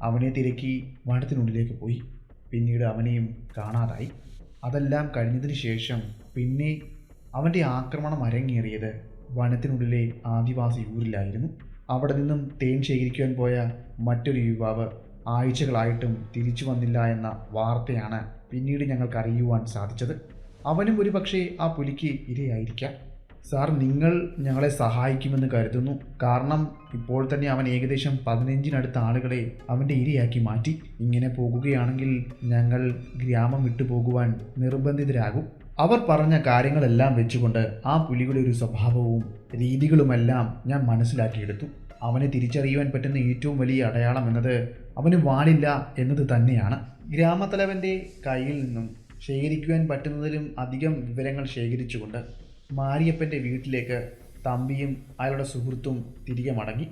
അവനെ തിരക്കി വനത്തിനുള്ളിലേക്ക് പോയി. പിന്നീട് അവനെയും കാണാതായി. അതെല്ലാം കഴിഞ്ഞതിന് ശേഷം പിന്നെ അവൻ്റെ ആക്രമണം അരങ്ങേറിയത് വനത്തിനുള്ളിലെ ആദിവാസി ഊരിലായിരുന്നു. അവിടെ നിന്നും തേൻ ശേഖരിക്കുവാൻ പോയ മറ്റൊരു യുവാവ് ആഴ്ചകളായിട്ടും തിരിച്ചു വന്നില്ല എന്ന വാർത്തയാണ് പിന്നീട് ഞങ്ങൾക്ക് അറിയുവാൻ സാധിച്ചത്. അവനും ഒരു പക്ഷേ ആ പുലിക്ക് ഇരയായിരിക്കാം. സാർ, നിങ്ങൾ ഞങ്ങളെ സഹായിക്കുമെന്ന് കരുതുന്നു. കാരണം ഇപ്പോൾ തന്നെ അവൻ ഏകദേശം 15 ആളുകളെ അവൻ്റെ ഇരയാക്കി മാറ്റി. ഇങ്ങനെ പോകുകയാണെങ്കിൽ ഞങ്ങൾ ഗ്രാമം വിട്ടു പോകുവാൻ നിർബന്ധിതരാകും. അവർ പറഞ്ഞ കാര്യങ്ങളെല്ലാം വെച്ചുകൊണ്ട് ആ പുലിയുടെ ഒരു സ്വഭാവവും രീതികളുമെല്ലാം ഞാൻ മനസ്സിലാക്കിയെടുത്തു. അവനെ തിരിച്ചറിയുവാൻ പറ്റുന്ന ഏറ്റവും വലിയ അടയാളം എന്നത് അവന് വാലില്ല എന്നത് തന്നെയാണ്. ഗ്രാമത്തലവൻ്റെ കയ്യിൽ നിന്നും ശേഖരിക്കുവാൻ പറ്റുന്നതിലും അധികം വിവരങ്ങൾ ശേഖരിച്ചുകൊണ്ട് മാരിയപ്പൻ്റെ വീട്ടിലേക്ക് തമ്പിയും അയാളുടെ സുഹൃത്തും തിരികെ മടങ്ങി.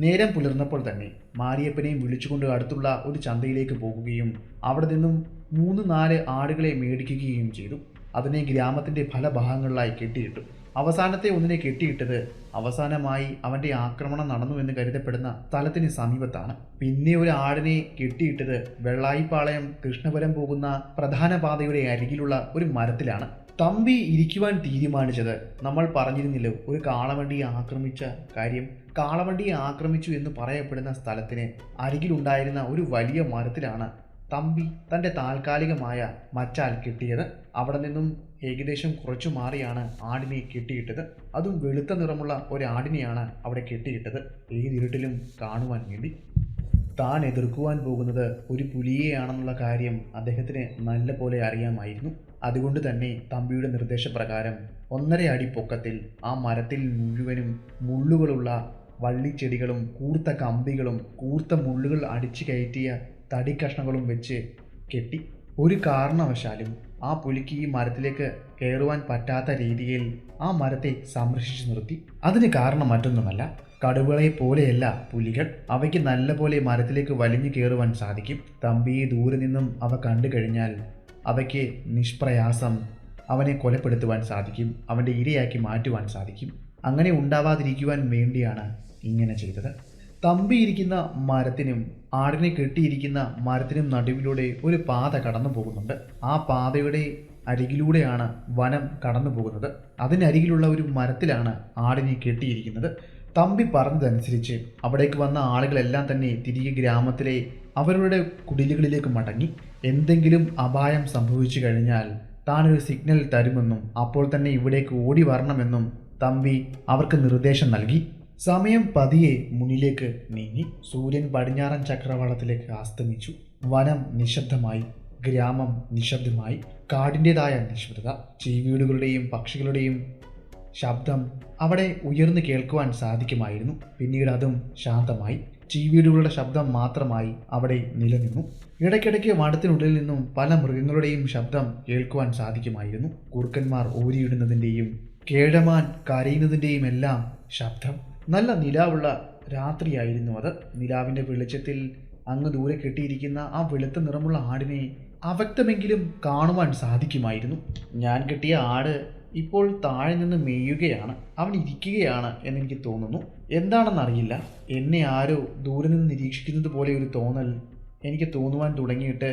നേരം പുലർന്നപ്പോൾ തന്നെ മാരിയപ്പനെയും വിളിച്ചുകൊണ്ട് അടുത്തുള്ള ഒരു ചന്തയിലേക്ക് പോകുകയും അവിടെ നിന്നും 3-4 ആടുകളെ മേടിക്കുകയും ചെയ്തു. അതിനെ ഗ്രാമത്തിൻ്റെ പല ഭാഗങ്ങളിലായി കെട്ടിയിട്ടു. അവസാനത്തെ ഒന്നിനെ കെട്ടിയിട്ടത് അവസാനമായി അവൻ്റെ ആക്രമണം നടന്നുവെന്ന് കരുതപ്പെടുന്ന സ്ഥലത്തിന് സമീപത്താണ്. പിന്നെ ഒരു ആടിനെ കെട്ടിയിട്ടത് വെള്ളായിപ്പാളയം കൃഷ്ണപുരം പോകുന്ന പ്രധാന പാതയുടെ അരികിലുള്ള ഒരു മരത്തിലാണ്. തമ്പി ഇരിക്കുവാൻ തീരുമാനിച്ചത് നമ്മൾ പറഞ്ഞിരുന്നില്ലോ, ഒരു കാളവണ്ടിയെ ആക്രമിച്ച കാര്യം. കാളവണ്ടിയെ ആക്രമിച്ചു എന്ന് പറയപ്പെടുന്ന സ്ഥലത്തിന് അരികിലുണ്ടായിരുന്ന ഒരു വലിയ മരത്തിലാണ് തമ്പി തൻ്റെ താൽക്കാലികമായ മച്ചാൽ കെട്ടിയത്. അവിടെ നിന്നും ഏകദേശം കുറച്ചു മാറിയാണ് ആടിനെ കെട്ടിയിട്ടത്. അതും വെളുത്ത നിറമുള്ള ഒരാടിനെയാണ് അവിടെ കെട്ടിയിട്ടത്, ഏതിരുട്ടിലും കാണുവാൻ വേണ്ടി. താൻ എതിർക്കുവാൻ പോകുന്നത് ഒരു പുലിയെയാണെന്നുള്ള കാര്യം അദ്ദേഹത്തിന് നല്ല പോലെ അറിയാമായിരുന്നു. അതുകൊണ്ട് തന്നെ തമ്പിയുടെ നിർദ്ദേശപ്രകാരം 1.5 അടി പൊക്കത്തിൽ ആ മരത്തിൽ മുഴുവനും മുള്ളുകളുള്ള വള്ളിച്ചെടികളും കൂർത്ത കമ്പികളും കൂർത്ത മുള്ളുകൾ അടിച്ചു കയറ്റിയ തടിക്കഷ്ണങ്ങളും വെച്ച് കെട്ടി. ഒരു കാരണവശാലും ആ പുലിക്ക് ഈ മരത്തിലേക്ക് കയറുവാൻ പറ്റാത്ത രീതിയിൽ ആ മരത്തെ സംരക്ഷിച്ചു നിർത്തി. അതിന് കാരണം മറ്റൊന്നുമല്ല, കടുവകളെ പോലെയല്ല പുലികൾ. അവയ്ക്ക് നല്ല പോലെ മരത്തിലേക്ക് വലിഞ്ഞു കയറുവാൻ സാധിക്കും. തമ്പിയെ ദൂരെ നിന്നും അവ കണ്ടു കഴിഞ്ഞാൽ അവയ്ക്ക് നിഷ്പ്രയാസം അവനെ കൊലപ്പെടുത്തുവാൻ സാധിക്കും, അവൻ്റെ ഇരയാക്കി മാറ്റുവാൻ സാധിക്കും. അങ്ങനെ ഉണ്ടാവാതിരിക്കുവാൻ വേണ്ടിയാണ് ഇങ്ങനെ ചെയ്തത്. തമ്പിയിരിക്കുന്ന മരത്തിനും ആടിനെ കെട്ടിയിരിക്കുന്ന മരത്തിനും നടുവിലൂടെ ഒരു പാത കടന്നു പോകുന്നുണ്ട്. ആ പാതയുടെ അരികിലൂടെയാണ് വനം കടന്നു പോകുന്നത്. അതിനരികിലുള്ള ഒരു മരത്തിലാണ് ആടിനെ കെട്ടിയിരിക്കുന്നത്. തമ്പി പറഞ്ഞതനുസരിച്ച് അവിടേക്ക് വന്ന ആളുകളെല്ലാം തന്നെ തിരികെ ഗ്രാമത്തിലെ അവരുടെ കുടിലുകളിലേക്ക് മടങ്ങി. എന്തെങ്കിലും അപായം സംഭവിച്ചു കഴിഞ്ഞാൽ താനൊരു സിഗ്നൽ തരുമെന്നും അപ്പോൾ തന്നെ ഇവിടേക്ക് ഓടി വരണമെന്നും തമ്പി അവർക്ക് നിർദ്ദേശം നൽകി. സമയം പതിയെ മുന്നിലേക്ക് നീങ്ങി. സൂര്യൻ പടിഞ്ഞാറൻ ചക്രവാളത്തിലേക്ക് അസ്തമിച്ചു. വനം നിശബ്ദമായി, ഗ്രാമം നിശബ്ദമായി. കാടിൻ്റെതായ നിശബ്ദത, ചീവീടുകളുടെയും പക്ഷികളുടെയും ശബ്ദം അവിടെ ഉയർന്നു കേൾക്കുവാൻ സാധിക്കുമായിരുന്നു. പിന്നീട് അതും ശാന്തമായി. ചീവീടുകളുടെ ശബ്ദം മാത്രമായി അവിടെ നിലനിന്നു. ഇടയ്ക്കിടയ്ക്ക് വനത്തിനുള്ളിൽ നിന്നും പല മൃഗങ്ങളുടെയും ശബ്ദം കേൾക്കുവാൻ സാധിക്കുമായിരുന്നു. കുറുക്കന്മാർ ഓരിയിടുന്നതിൻ്റെയും കേഴമാൻ കരയുന്നതിൻ്റെയും എല്ലാം ശബ്ദം. നല്ല നിലാവുള്ള രാത്രിയായിരുന്നു അത്. നിലാവിൻ്റെ വെളിച്ചത്തിൽ അങ്ങ് ദൂരെ കെട്ടിയിരിക്കുന്ന ആ വെളുത്ത നിറമുള്ള ആടിനെ അവ്യക്തമെങ്കിലും കാണുവാൻ സാധിക്കുമായിരുന്നു. ഞാൻ കെട്ടിയ ആട് ഇപ്പോൾ താഴെ നിന്ന് മേയുകയാണ്, അവൻ ഇരിക്കുകയാണ് എന്നെനിക്ക് തോന്നുന്നു. എന്താണെന്നറിയില്ല, എന്നെ ആരോ ദൂരെ നിന്ന് നിരീക്ഷിക്കുന്നത് പോലെ ഒരു തോന്നൽ എനിക്ക് തോന്നുവാൻ തുടങ്ങിയിട്ട്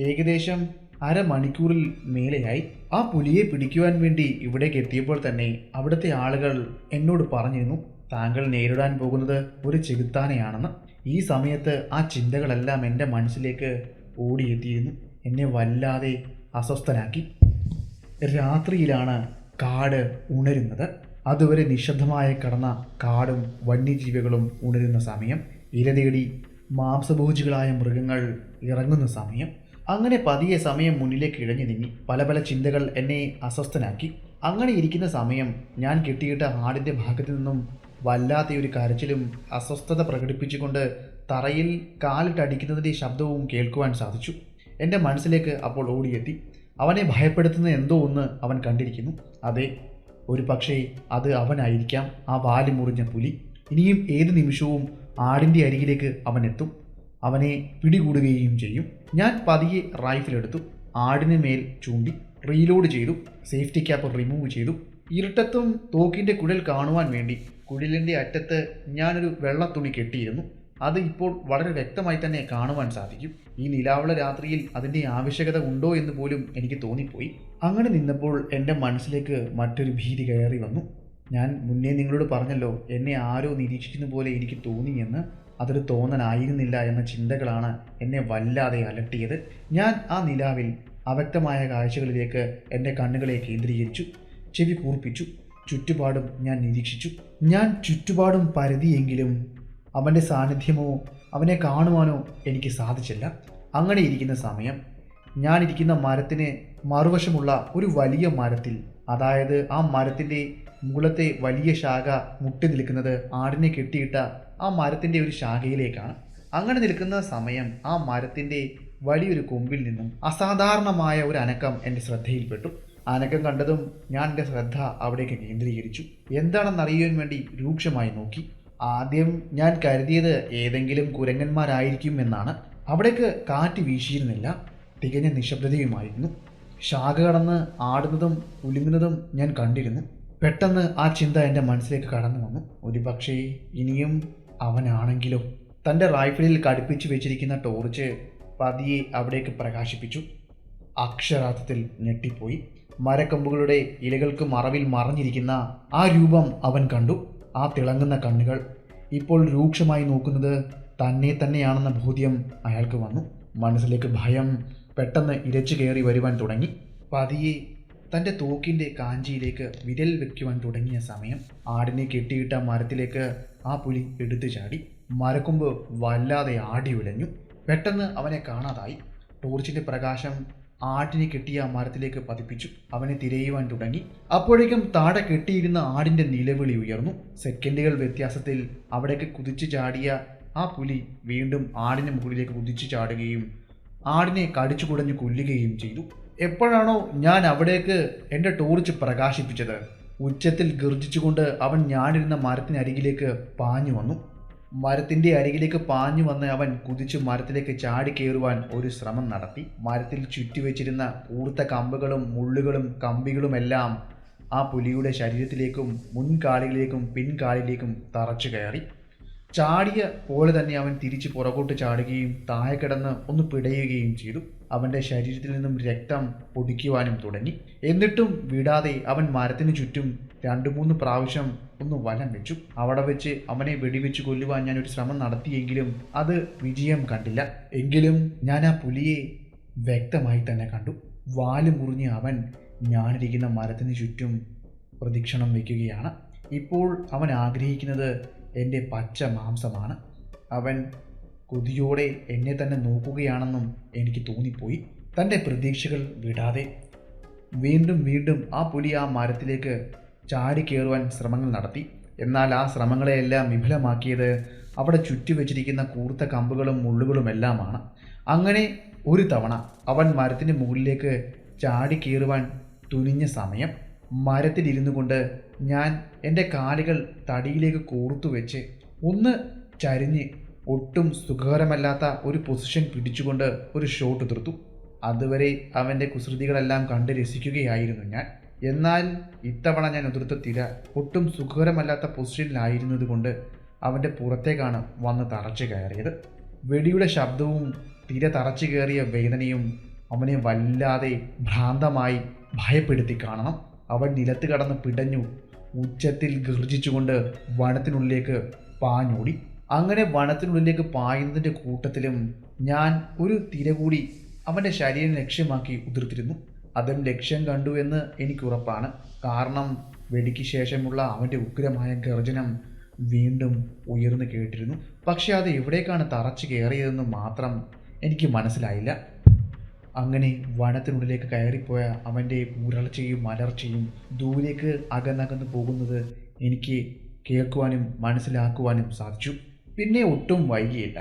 ഏകദേശം അരമണിക്കൂറിൽ മേലെയായി. ആ പുലിയെ പിടിക്കുവാൻ വേണ്ടി ഇവിടേക്ക് എത്തിയപ്പോൾ തന്നെ അവിടുത്തെ ആളുകൾ എന്നോട് പറഞ്ഞിരുന്നു, താങ്കൾ നേരിടാൻ പോകുന്നത് ഒരു ചെകുത്താനെയാണെന്ന്. ഈ സമയത്ത് ആ ചിന്തകളെല്ലാം എൻ്റെ മനസ്സിലേക്ക് ഓടിയെത്തിയിരുന്നു. എന്നെ വല്ലാതെ അസ്വസ്ഥനാക്കി. രാത്രിയിലാണ് കാട് ഉണരുന്നത്. അതുവരെ നിശബ്ദമായി കടന്ന കാടും വന്യജീവികളും ഉണരുന്ന സമയം. ഇര തേടി മാംസഭോജികളായ മൃഗങ്ങൾ ഇറങ്ങുന്ന സമയം. അങ്ങനെ പതിയെ സമയം മുന്നിലേക്ക് ഇഴഞ്ഞു നീങ്ങി. പല പല ചിന്തകൾ എന്നെ അസ്വസ്ഥനാക്കി. അങ്ങനെ ഇരിക്കുന്ന സമയം ഞാൻ കെട്ടിയിട്ട ആടിൻ്റെ ഭാഗത്തു നിന്നും വല്ലാത്തൊരു കരച്ചിലും അസ്വസ്ഥത പ്രകടിപ്പിച്ചുകൊണ്ട് തറയിൽ കാലിട്ടടിക്കുന്നതിൻ്റെ ശബ്ദവും കേൾക്കുവാൻ സാധിച്ചു. എൻ്റെ മനസ്സിലേക്ക് അപ്പോൾ ഓടിയെത്തി, അവനെ ഭയപ്പെടുത്തുന്ന എന്തോ ഒന്ന് അവൻ കണ്ടിരിക്കുന്നു. അതെ, ഒരു പക്ഷേ അത് അവനായിരിക്കാം, ആ വാല് മുറിഞ്ഞ പുലി. ഇനിയും ഏത് നിമിഷവും ആടിൻ്റെ അരികിലേക്ക് അവൻ എത്തും, അവനെ പിടികൂടുകയും ചെയ്യും. ഞാൻ പതിയെ റൈഫിലെടുത്തു. ആടിന് മേൽ ചൂണ്ടി റീലോഡ് ചെയ്തു. സേഫ്റ്റി ക്യാപ്പ് റിമൂവ് ചെയ്തു. ഇരുട്ടത്തും തോക്കിൻ്റെ കുഴൽ കാണുവാൻ വേണ്ടി കുഴലിൻ്റെ അറ്റത്ത് ഞാനൊരു വെള്ളത്തുണി കെട്ടിയിരുന്നു. അത് ഇപ്പോൾ വളരെ വ്യക്തമായി തന്നെ കാണുവാൻ സാധിക്കും. ഈ നിലാവുള്ള രാത്രിയിൽ അതിൻ്റെ ആവശ്യകത ഉണ്ടോ എന്ന് പോലും എനിക്ക് തോന്നിപ്പോയി. അങ്ങനെ നിന്നപ്പോൾ എൻ്റെ മനസ്സിലേക്ക് മറ്റൊരു ഭീതി കയറി വന്നു. ഞാൻ മുന്നേ നിങ്ങളോട് പറഞ്ഞല്ലോ, എന്നെ ആരോ നിരീക്ഷിക്കുന്ന പോലെ എനിക്ക് തോന്നിയെന്ന്. അതൊരു തോന്നലായിരുന്നില്ല എന്ന ചിന്തകളാണ് എന്നെ വല്ലാതെ അലട്ടിയത്. ഞാൻ ആ നിലാവിൽ അവ്യക്തമായ കാഴ്ചകളിലേക്ക് എൻ്റെ കണ്ണുകളെ കേന്ദ്രീകരിച്ചു. ചെവി കൂർപ്പിച്ചു. ചുറ്റുപാടും ഞാൻ നിരീക്ഷിച്ചു. ഞാൻ ചുറ്റുപാടും പരതിയെങ്കിലും അവൻ്റെ സാന്നിധ്യമോ അവനെ കാണുവാനോ എനിക്ക് സാധിച്ചില്ല. അങ്ങനെ ഇരിക്കുന്ന സമയം ഞാനിരിക്കുന്ന മരത്തിന് മറുവശമുള്ള ഒരു വലിയ മരത്തിൽ, അതായത് ആ മരത്തിൻ്റെ മുകളത്തെ വലിയ ശാഖ മുട്ടി നിൽക്കുന്നത് ആടിനെ കെട്ടിയിട്ട ആ മരത്തിൻ്റെ ഒരു ശാഖയിലേക്കാണ്. അങ്ങനെ നിൽക്കുന്ന സമയം ആ മരത്തിൻ്റെ വലിയൊരു കൊമ്പിൽ നിന്നും അസാധാരണമായ ഒരു അനക്കം എൻ്റെ ശ്രദ്ധയിൽപ്പെട്ടു. അനക്കം കണ്ടതും ഞാൻ എൻ്റെ ശ്രദ്ധ അവിടേക്ക് കേന്ദ്രീകരിച്ചു. എന്താണെന്നറിയുവാൻ വേണ്ടി രൂക്ഷമായി നോക്കി. ആദ്യം ഞാൻ കരുതിയത് ഏതെങ്കിലും കുരങ്ങന്മാരായിരിക്കും എന്നാണ്. അവിടേക്ക് കാറ്റ് വീശിയിരുന്നില്ല. തികഞ്ഞ നിശബ്ദതയുമായിരുന്നു. ശാഖ കടന്ന് ആടുന്നതും ഉലുങ്ങുന്നതും ഞാൻ കണ്ടിരുന്നു. പെട്ടെന്ന് ആ ചിന്ത എൻ്റെ മനസ്സിലേക്ക് കടന്നു വന്നു. ഒരുപക്ഷേ ഇനിയും അവനാണെങ്കിലോ? തൻ്റെ റൈഫിളിൽ ഘടിപ്പിച്ചു വെച്ചിരിക്കുന്ന ടോർച്ച് പതിയെ അവിടേക്ക് പ്രകാശിപ്പിച്ചു. അക്ഷരാർത്ഥത്തിൽ ഞെട്ടിപ്പോയി. മരക്കൊമ്പുകളുടെ ഇലകൾക്ക് മറവിൽ മറഞ്ഞിരിക്കുന്ന ആ രൂപം അവൻ കണ്ടു. ആ തിളങ്ങുന്ന കണ്ണുകൾ ഇപ്പോൾ രൂക്ഷമായി നോക്കുന്നത് തന്നെ തന്നെയാണെന്ന ബോധ്യം അയാൾക്ക് വന്നു. മനസ്സിലേക്ക് ഭയം പെട്ടെന്ന് ഇരച്ചു കയറി വരുവാൻ തുടങ്ങി. പതിയെ തൻ്റെ തോക്കിൻ്റെ കാഞ്ചിയിലേക്ക് വിരൽ വയ്ക്കുവാൻ തുടങ്ങിയ സമയം ആടിനെ കെട്ടിയിട്ട മരത്തിലേക്ക് ആ പുലി എടുത്തു ചാടി. മരക്കൊമ്പ് വല്ലാതെ ആടി ഉലഞ്ഞു. പെട്ടെന്ന് അവനെ കാണാതായി. ടോർച്ചിൻ്റെ പ്രകാശം ആടിനെ കെട്ടിയ മരത്തിലേക്ക് പതിപ്പിച്ചു. അവനെ തിരയുവാൻ തുടങ്ങി. അപ്പോഴേക്കും താഴെ കെട്ടിയിരുന്ന ആടിൻ്റെ നിലവിളി ഉയർന്നു. സെക്കൻഡുകൾ വ്യത്യാസത്തിൽ അവിടേക്ക് കുതിച്ചു ചാടിയ ആ പുലി വീണ്ടും ആടിന് മുകളിലേക്ക് കുതിച്ചു ചാടുകയും ആടിനെ കടിച്ചു കുടഞ്ഞു കൊല്ലുകയും ചെയ്തു. എപ്പോഴാണോ ഞാൻ അവിടേക്ക് എൻ്റെ ടോർച്ച് പ്രകാശിപ്പിച്ചത്, ഉച്ചത്തിൽ ഗർജിച്ചുകൊണ്ട് അവൻ ഞാനിരുന്ന മരത്തിനരികിലേക്ക് പാഞ്ഞു വന്നു. മരത്തിൻ്റെ അരികിലേക്ക് പാഞ്ഞു വന്ന് അവൻ കുതിച്ചു മരത്തിലേക്ക് ചാടി കയറുവാൻ ഒരു ശ്രമം നടത്തി. മരത്തിൽ ചുറ്റിവെച്ചിരുന്ന കൂർത്ത കമ്പുകളും മുള്ളുകളും കമ്പികളുമെല്ലാം ആ പുലിയുടെ ശരീരത്തിലേക്കും മുൻകാലിലേക്കും പിൻകാലിലേക്കും തറച്ചു കയറി. ചാടിയ പോലെ തന്നെ അവൻ തിരിച്ച് പുറകോട്ട് ചാടുകയും താഴെ കിടന്ന് ഒന്ന് പിടയുകയും ചെയ്തു. അവൻ്റെ ശരീരത്തിൽ നിന്നും രക്തം ഒടിക്കുവാനും തുടങ്ങി. എന്നിട്ടും വിടാതെ അവൻ മരത്തിനു ചുറ്റും 2-3 പ്രാവശ്യം ഒന്ന് വലം വെച്ചു. അവിടെ വെച്ച് അവനെ വെടിവെച്ച് കൊല്ലുവാൻ ഞാൻ ഒരു ശ്രമം നടത്തിയെങ്കിലും അത് വിജയം കണ്ടില്ല. എങ്കിലും ഞാൻ ആ പുലിയെ വ്യക്തമായി തന്നെ കണ്ടു. വാല് മുറിഞ്ഞ് അവൻ ഞാനിരിക്കുന്ന മരത്തിന് ചുറ്റും പ്രദക്ഷിണം വയ്ക്കുകയാണ്. ഇപ്പോൾ അവൻ ആഗ്രഹിക്കുന്നത് എൻ്റെ പച്ച മാംസമാണ്. അവൻ കൊതിയോടെ എന്നെ തന്നെ നോക്കുകയാണെന്നും എനിക്ക് തോന്നിപ്പോയി. തൻ്റെ പ്രതീക്ഷകൾ വിടാതെ വീണ്ടും വീണ്ടും ആ പുലി ആ മരത്തിലേക്ക് ചാടിക്കയറുവാൻ ശ്രമങ്ങൾ നടത്തി. എന്നാൽ ആ ശ്രമങ്ങളെയെല്ലാം വിഫലമാക്കിയത് അവിടെ ചുറ്റിവെച്ചിരിക്കുന്ന കൂർത്ത കമ്പുകളും മുള്ളുകളുമെല്ലാമാണ്. അങ്ങനെ ഒരു തവണ അവൻ മരത്തിന് മുകളിലേക്ക് ചാടിക്കയറുവാൻ തുനിഞ്ഞ സമയം മരത്തിലിരുന്നു കൊണ്ട് ഞാൻ എൻ്റെ കാലുകൾ തടിയിലേക്ക് കോർത്തു വെച്ച് ഒന്ന് ചരിഞ്ഞ് ഒട്ടും സുഖകരമല്ലാത്ത ഒരു പൊസിഷൻ പിടിച്ചുകൊണ്ട് ഒരു ഷോട്ട് തീർത്തു. അതുവരെ അവൻ്റെ കുസൃതികളെല്ലാം കണ്ട് രസിക്കുകയായിരുന്നു ഞാൻ. എന്നാൽ ഇത്തവണ ഞാൻ ഉതിർത്ത തിര ഒട്ടും സുഖകരമല്ലാത്ത പൊസിഷനിലായിരുന്നത് കൊണ്ട് അവൻ്റെ പുറത്തേക്കാണ് വന്ന് തറച്ചു കയറിയത്. വെടിയുടെ ശബ്ദവും തിര തറച്ചു കയറിയ വേദനയും അവനെ വല്ലാതെ ഭ്രാന്തമായി ഭയപ്പെടുത്തി കാണണം. അവൻ നിലത്ത് കടന്ന് പിടഞ്ഞു ഉച്ചത്തിൽ ഗർജിച്ചുകൊണ്ട് വനത്തിനുള്ളിലേക്ക് പാഞ്ഞോടി. അങ്ങനെ വനത്തിനുള്ളിലേക്ക് പായുന്നതിൻ്റെ കൂട്ടത്തിലും ഞാൻ ഒരു തിര കൂടി അവൻ്റെ ശരീരം ലക്ഷ്യമാക്കി ഉതിർത്തിരുന്നു. അതും ലക്ഷ്യം കണ്ടു എന്ന് എനിക്കുറപ്പാണ്. കാരണം വെടിക്ക് ശേഷമുള്ള അവൻ്റെ ഉഗ്രമായ ഗർജനം വീണ്ടും ഉയർന്നു കേട്ടിരുന്നു. പക്ഷെ അത് എവിടേക്കാണ് തറച്ചു കയറിയതെന്ന് മാത്രം എനിക്ക് മനസ്സിലായില്ല. അങ്ങനെ വനത്തിനുള്ളിലേക്ക് കയറിപ്പോയ അവൻ്റെ ഉരൾച്ചയും അലർച്ചയും ദൂരേക്ക് അകന്നകന്ന് പോകുന്നത് എനിക്ക് കേൾക്കുവാനും മനസ്സിലാക്കുവാനും സാധിച്ചു. പിന്നെ ഒട്ടും വൈകിയില്ല.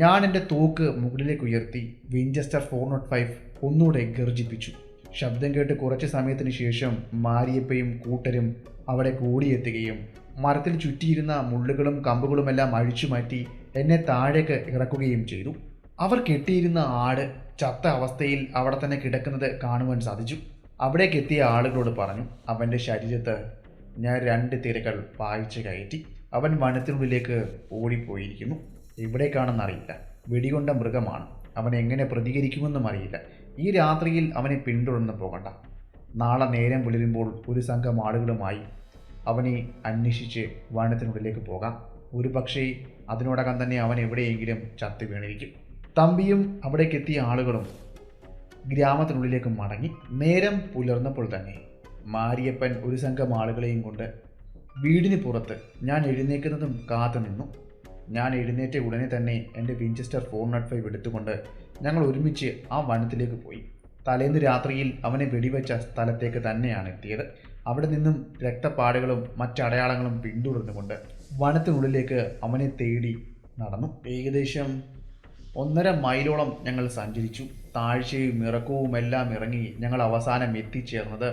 ഞാൻ എൻ്റെ തോക്ക് മുകളിലേക്ക് ഉയർത്തി വിഞ്ചസ്റ്റർ 405 ഒന്നുകൂടെ ഗർജിപ്പിച്ചു. ശബ്ദം കേട്ട് കുറച്ച് സമയത്തിന് ശേഷം മാരിയപ്പയും കൂട്ടരും അവിടെ കൂടിയെത്തുകയും മരത്തിൽ ചുറ്റിയിരുന്ന മുള്ളുകളും കമ്പുകളുമെല്ലാം അഴിച്ചു മാറ്റി എന്നെ താഴേക്ക് ഇറക്കുകയും ചെയ്തു. അവർ കെട്ടിയിരുന്ന ആട് ചത്ത അവസ്ഥയിൽ അവിടെ തന്നെ കിടക്കുന്നത് കാണുവാൻ സാധിച്ചു. അവിടേക്ക് എത്തിയ ആളുകളോട് പറഞ്ഞു, അവൻ്റെ ശരീരത്ത് ഞാൻ 2 തിരകൾ പായിച്ച് കയറ്റി. അവൻ വനത്തിനുള്ളിലേക്ക് ഓടിപ്പോയിരിക്കുന്നു. എവിടേക്കാണെന്നറിയില്ല. വെടികൊണ്ട മൃഗമാണ്. അവൻ എങ്ങനെ പ്രതികരിക്കുമെന്നും അറിയില്ല. ഈ രാത്രിയിൽ അവനെ പിന്തുടർന്ന് പോകണ്ട. നാളെ നേരം പുലരുമ്പോൾ ഒരു സംഘം ആളുകളുമായി അവനെ അന്വേഷിച്ച് വനത്തിനുള്ളിലേക്ക് പോകാം. ഒരു പക്ഷേ അതിനോടകം തന്നെ അവൻ എവിടെയെങ്കിലും ചത്തു വീണിരിക്കും. തമ്പിയും അവിടേക്കെത്തിയ ആളുകളും ഗ്രാമത്തിനുള്ളിലേക്ക് മടങ്ങി. നേരം പുലർന്നപ്പോൾ തന്നെ മാരിയപ്പൻ ഒരു സംഘം ആളുകളെയും കൊണ്ട് വീടിന് പുറത്ത് ഞാൻ എഴുന്നേൽക്കുന്നതും കാത്തു നിന്നു. ഞാൻ എഴുന്നേറ്റ ഉടനെ തന്നെ എൻ്റെ വിഞ്ചസ്റ്റർ 405 എടുത്തുകൊണ്ട് ഞങ്ങൾ ഒരുമിച്ച് ആ വനത്തിലേക്ക് പോയി. തലേന്ന് രാത്രിയിൽ അവനെ വെടിവെച്ച സ്ഥലത്തേക്ക് തന്നെയാണ് എത്തിയത്. അവിടെ നിന്നും രക്തപ്പാടുകളും മറ്റടയാളങ്ങളും പിന്തുടർന്നുകൊണ്ട് വനത്തിനുള്ളിലേക്ക് അവനെ തേടി നടന്നു. ഏകദേശം 1.5 മൈലോളം ഞങ്ങൾ സഞ്ചരിച്ചു. താഴ്ചയും ഇറക്കവും എല്ലാം ഇറങ്ങി ഞങ്ങൾ അവസാനം എത്തിച്ചേർന്നത്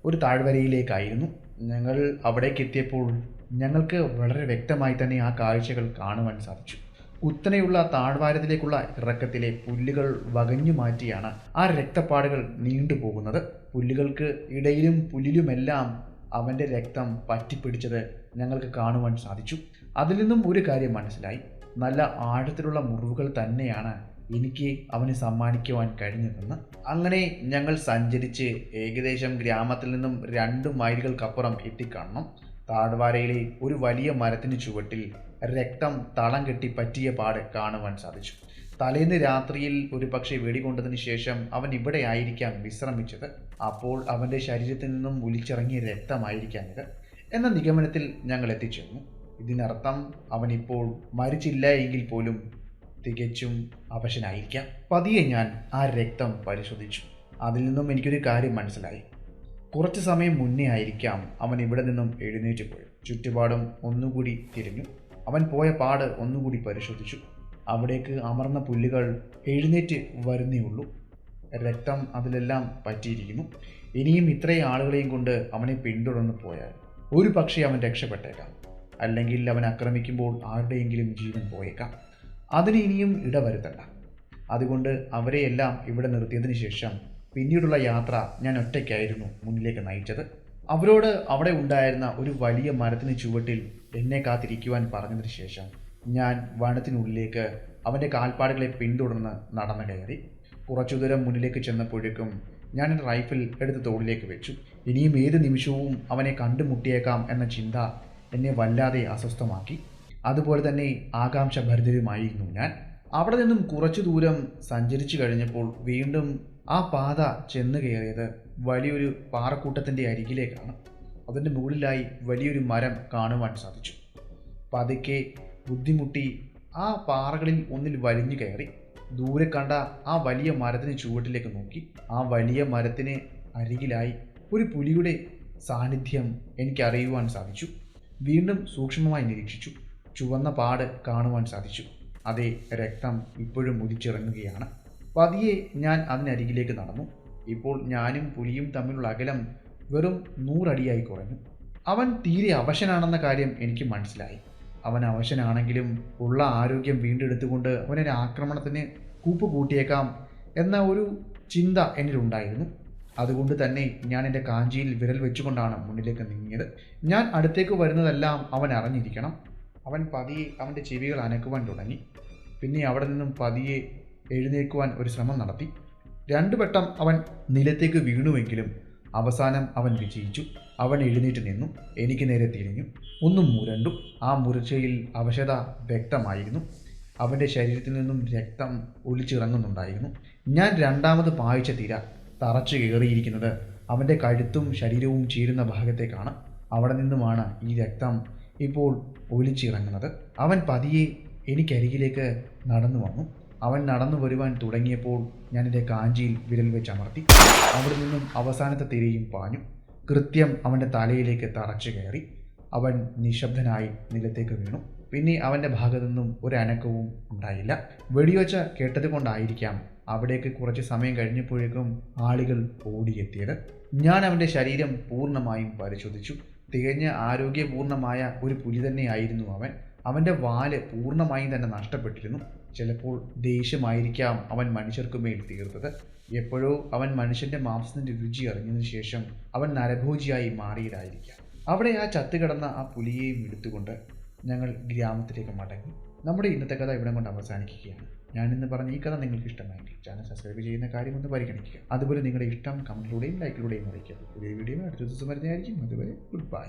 ഒരു താഴ്വരയിലേക്കായിരുന്നു. ഞങ്ങൾ അവിടേക്ക് എത്തിയപ്പോൾ ഞങ്ങൾക്ക് വളരെ വ്യക്തമായി തന്നെ ആ കാഴ്ചകൾ കാണുവാൻ സാധിച്ചു. കുത്തനെയുള്ള താഴ്വാരത്തിലേക്കുള്ള ഇറക്കത്തിലെ പുല്ലുകൾ വകഞ്ഞു മാറ്റിയാണ് ആ രക്തപ്പാടുകൾ നീണ്ടുപോകുന്നത്. പുല്ലുകൾക്ക് ഇടയിലും പുല്ലിലുമെല്ലാം അവൻ്റെ രക്തം പറ്റിപ്പിടിച്ചത് ഞങ്ങൾക്ക് കാണുവാൻ സാധിച്ചു. അതിൽ നിന്നും ഒരു കാര്യം മനസ്സിലായി. നല്ല ആഴത്തിലുള്ള മുറിവുകൾ തന്നെയാണ് എനിക്ക് അവന് സമ്മാനിക്കുവാൻ കഴിഞ്ഞതെന്ന്. അങ്ങനെ ഞങ്ങൾ സഞ്ചരിച്ച് ഏകദേശം ഗ്രാമത്തിൽ നിന്നും 2 മൈലുകൾക്കപ്പുറം എത്തിക്കാണണം. താഴ്വാരയിലെ ഒരു വലിയ മരത്തിന് ചുവട്ടിൽ രക്തം തളം കെട്ടി പറ്റിയ പാട് കാണുവാൻ സാധിച്ചു. തലേന്ന് രാത്രിയിൽ ഒരു പക്ഷേ വെടികൊണ്ടതിന് ശേഷം അവൻ ഇവിടെ ആയിരിക്കാം വിശ്രമിച്ചത്. അപ്പോൾ അവൻ്റെ ശരീരത്തിൽ നിന്നും ഒലിച്ചിറങ്ങിയ രക്തമായിരിക്കാം ഇത് എന്ന നിഗമനത്തിൽ ഞങ്ങൾ എത്തിച്ചേർന്നു. ഇതിനർത്ഥം അവനിപ്പോൾ മരിച്ചില്ല എങ്കിൽ പോലും തികച്ചും അവശനായിരിക്കാം. പതിയെ ഞാൻ ആ രക്തം പരിശോധിച്ചു. അതിൽ നിന്നും എനിക്കൊരു കാര്യം മനസ്സിലായി. കുറച്ച് സമയം മുന്നേ ആയിരിക്കാം അവൻ ഇവിടെ നിന്നും എഴുന്നേറ്റ് പോയി. ചുറ്റുപാടും ഒന്നുകൂടി തിരിഞ്ഞു. അവൻ പോയ പാട് ഒന്നുകൂടി പരിശോധിച്ചു. അവിടേക്ക് അമർന്ന പുല്ലുകൾ എഴുന്നേറ്റ് വരുന്നേ ഉള്ളൂ. രക്തം അതിലെല്ലാം പറ്റിയിരിക്കുന്നു. ഇനിയും ഇത്രയും ആളുകളെയും കൊണ്ട് അവനെ പിന്തുടർന്ന് പോയാൽ ഒരു പക്ഷേ അവൻ രക്ഷപ്പെട്ടേക്കാം. അല്ലെങ്കിൽ അവൻ ആക്രമിക്കുമ്പോൾ ആരുടെയെങ്കിലും ജീവൻ പോയേക്കാം. അതിന് ഇനിയും ഇടവരുത്തണ്ട. അതുകൊണ്ട് അവരെയെല്ലാം ഇവിടെ നിർത്തിയതിന് ശേഷം പിന്നീടുള്ള യാത്ര ഞാൻ ഒറ്റയ്ക്കായിരുന്നു മുന്നിലേക്ക് നയിച്ചത്. അവരോട് അവിടെ ഉണ്ടായിരുന്ന ഒരു വലിയ മരത്തിന് ചുവട്ടിൽ എന്നെ കാത്തിരിക്കുവാൻ പറഞ്ഞതിന് ശേഷം ഞാൻ വനത്തിനുള്ളിലേക്ക് അവൻ്റെ കാൽപ്പാടുകളെ പിന്തുടർന്ന് നടന്നു കയറി. കുറച്ചു ദൂരം മുന്നിലേക്ക് ചെന്നപ്പോഴേക്കും ഞാൻ എൻ്റെ റൈഫിൾ എടുത്ത് തോളിലേക്ക് വെച്ചു. ഇനിയും ഏത് നിമിഷവും അവനെ കണ്ടുമുട്ടിയേക്കാം എന്ന ചിന്ത എന്നെ വല്ലാതെ അസ്വസ്ഥമാക്കി. അതുപോലെ തന്നെ ആകാംക്ഷഭരിതരുമായിരുന്നു ഞാൻ. അവിടെ നിന്നും കുറച്ചു ദൂരം സഞ്ചരിച്ചു കഴിഞ്ഞപ്പോൾ വീണ്ടും ആ പാത ചെന്ന് കയറിയത് വലിയൊരു പാറക്കൂട്ടത്തിൻ്റെ അരികിലേക്കാണ്. അതിൻ്റെ മുകളിലായി വലിയൊരു മരം കാണുവാൻ സാധിച്ചു. പതുക്കെ ബുദ്ധിമുട്ടി ആ പാറകളിൽ ഒന്നിൽ വലിഞ്ഞു കയറി ദൂരെ കണ്ട ആ വലിയ മരത്തിന് ചുവട്ടിലേക്ക് നോക്കി. ആ വലിയ മരത്തിന് അരികിലായി ഒരു പുലിയുടെ സാന്നിധ്യം എനിക്കറിയുവാൻ സാധിച്ചു. വീണ്ടും സൂക്ഷ്മമായി നിരീക്ഷിച്ചു. ചുവന്ന പാട് കാണുവാൻ സാധിച്ചു. അതേ, രക്തം ഇപ്പോഴും ഒലിച്ചിറങ്ങുകയാണ്. പതിയെ ഞാൻ അതിനരികിലേക്ക് നടന്നു. ഇപ്പോൾ ഞാനും പുലിയും തമ്മിലുള്ള അകലം വെറും 100 അടിയായി കുറഞ്ഞു. അവൻ തീരെ അവശനാണെന്ന കാര്യം എനിക്ക് മനസ്സിലായി. അവൻ അവശനാണെങ്കിലും ഉള്ള ആരോഗ്യം വീണ്ടെടുത്തുകൊണ്ട് അവനൊരു ആക്രമണത്തിന് കൂപ്പ് കൂട്ടിയേക്കാം എന്ന ഒരു ചിന്ത എന്നിലുണ്ടായിരുന്നു. അതുകൊണ്ട് തന്നെ ഞാൻ എൻ്റെ കാഞ്ചിയിൽ വിരൽ വെച്ചുകൊണ്ടാണ് മുന്നിലേക്ക് നീങ്ങിയത്. ഞാൻ അടുത്തേക്ക് വരുന്നതെല്ലാം അവൻ അറിഞ്ഞിരിക്കണം. അവൻ പതിയെ അവൻ്റെ ചെവികൾ അനക്കുവാൻ തുടങ്ങി. പിന്നെ അവിടെ നിന്നും പതിയെ എഴുന്നേൽക്കുവാൻ ഒരു ശ്രമം നടത്തി. 2 വട്ടം അവൻ നിലത്തേക്ക് വീണുവെങ്കിലും അവസാനം അവൻ വിജയിച്ചു. അവൻ എഴുന്നേറ്റ് നിന്നു. എനിക്ക് നേരെ തിരിഞ്ഞു. ഒന്നും മുരണ്ടു. ആ മുരച്ചയിൽ അവശത വ്യക്തമായിരുന്നു. അവൻ്റെ ശരീരത്തിൽ നിന്നും രക്തം ഒലിച്ചിറങ്ങുന്നുണ്ടായിരുന്നു. ഞാൻ രണ്ടാമത് പായിച്ച തിര തറച്ചു കയറിയിരിക്കുന്നത് അവൻ്റെ കഴുത്തും ശരീരവും ചേരുന്ന ഭാഗത്തേക്കാണ്. അവിടെ നിന്നുമാണ് ഈ രക്തം ഇപ്പോൾ ഒലിച്ചിറങ്ങുന്നത്. അവൻ പതിയെ എനിക്കരികിലേക്ക് നടന്നു വന്നു. അവൻ നടന്നു വരുവാൻ തുടങ്ങിയപ്പോൾ ഞാൻ എൻ്റെ കാഞ്ചിയിൽ വിരൽ വെച്ചമർത്തി. അവിടെ നിന്നും അവസാനത്തെ തിരയും പാഞ്ഞു. കൃത്യം അവൻ്റെ തലയിലേക്ക് തറച്ചു കയറി. അവൻ നിശബ്ദനായി നിലത്തേക്ക് വീണു. പിന്നെ അവൻ്റെ ഭാഗത്തു നിന്നും ഒരു അനക്കവും ഉണ്ടായില്ല. വെടിവെച്ച കേട്ടത് കൊണ്ടായിരിക്കാം അവിടേക്ക് കുറച്ച് സമയം കഴിഞ്ഞപ്പോഴേക്കും ആളുകൾ ഓടിയെത്തിയത്. ഞാൻ അവൻ്റെ ശരീരം പൂർണ്ണമായും പരിശോധിച്ചു. തികഞ്ഞ ആരോഗ്യപൂർണമായ ഒരു പുലി തന്നെയായിരുന്നു അവൻ. അവൻ്റെ വാല് പൂർണ്ണമായും തന്നെ നഷ്ടപ്പെട്ടിരുന്നു. ചിലപ്പോൾ ദേഷ്യമായിരിക്കാം അവൻ മനുഷ്യർക്കുമേൽ തീർത്തത്. എപ്പോഴോ അവൻ മനുഷ്യൻ്റെ മാംസത്തിൻ്റെ രുചി അറിഞ്ഞതിന് ശേഷം അവൻ നരഭോജിയായി മാറിയതായിരിക്കാം. അവിടെ ആ ചത്തുകിടന്ന ആ പുലിയെയും എടുത്തുകൊണ്ട് ഞങ്ങൾ ഗ്രാമത്തിലേക്ക് മടങ്ങി. നമ്മുടെ ഇന്നത്തെ കഥ ഇവിടെ കൊണ്ട് അവസാനിക്കുകയാണ്. ഞാനിന്ന് പറഞ്ഞ ഈ കഥ നിങ്ങൾക്ക് ഇഷ്ടമായെങ്കിൽ ചാനൽ സബ്സ്ക്രൈബ് ചെയ്യുന്ന കാര്യം ഒന്ന് പരിഗണിക്കുക. അതുപോലെ നിങ്ങളുടെ ഇഷ്ടം കമൻറ്റിലൂടെയും ലൈക്കിലൂടെയും അറിയിക്കുക. പുതിയ വീഡിയോ അടുത്ത ദിവസം വരുന്നതായിരിക്കും. അതുവരെ ഗുഡ് ബൈ.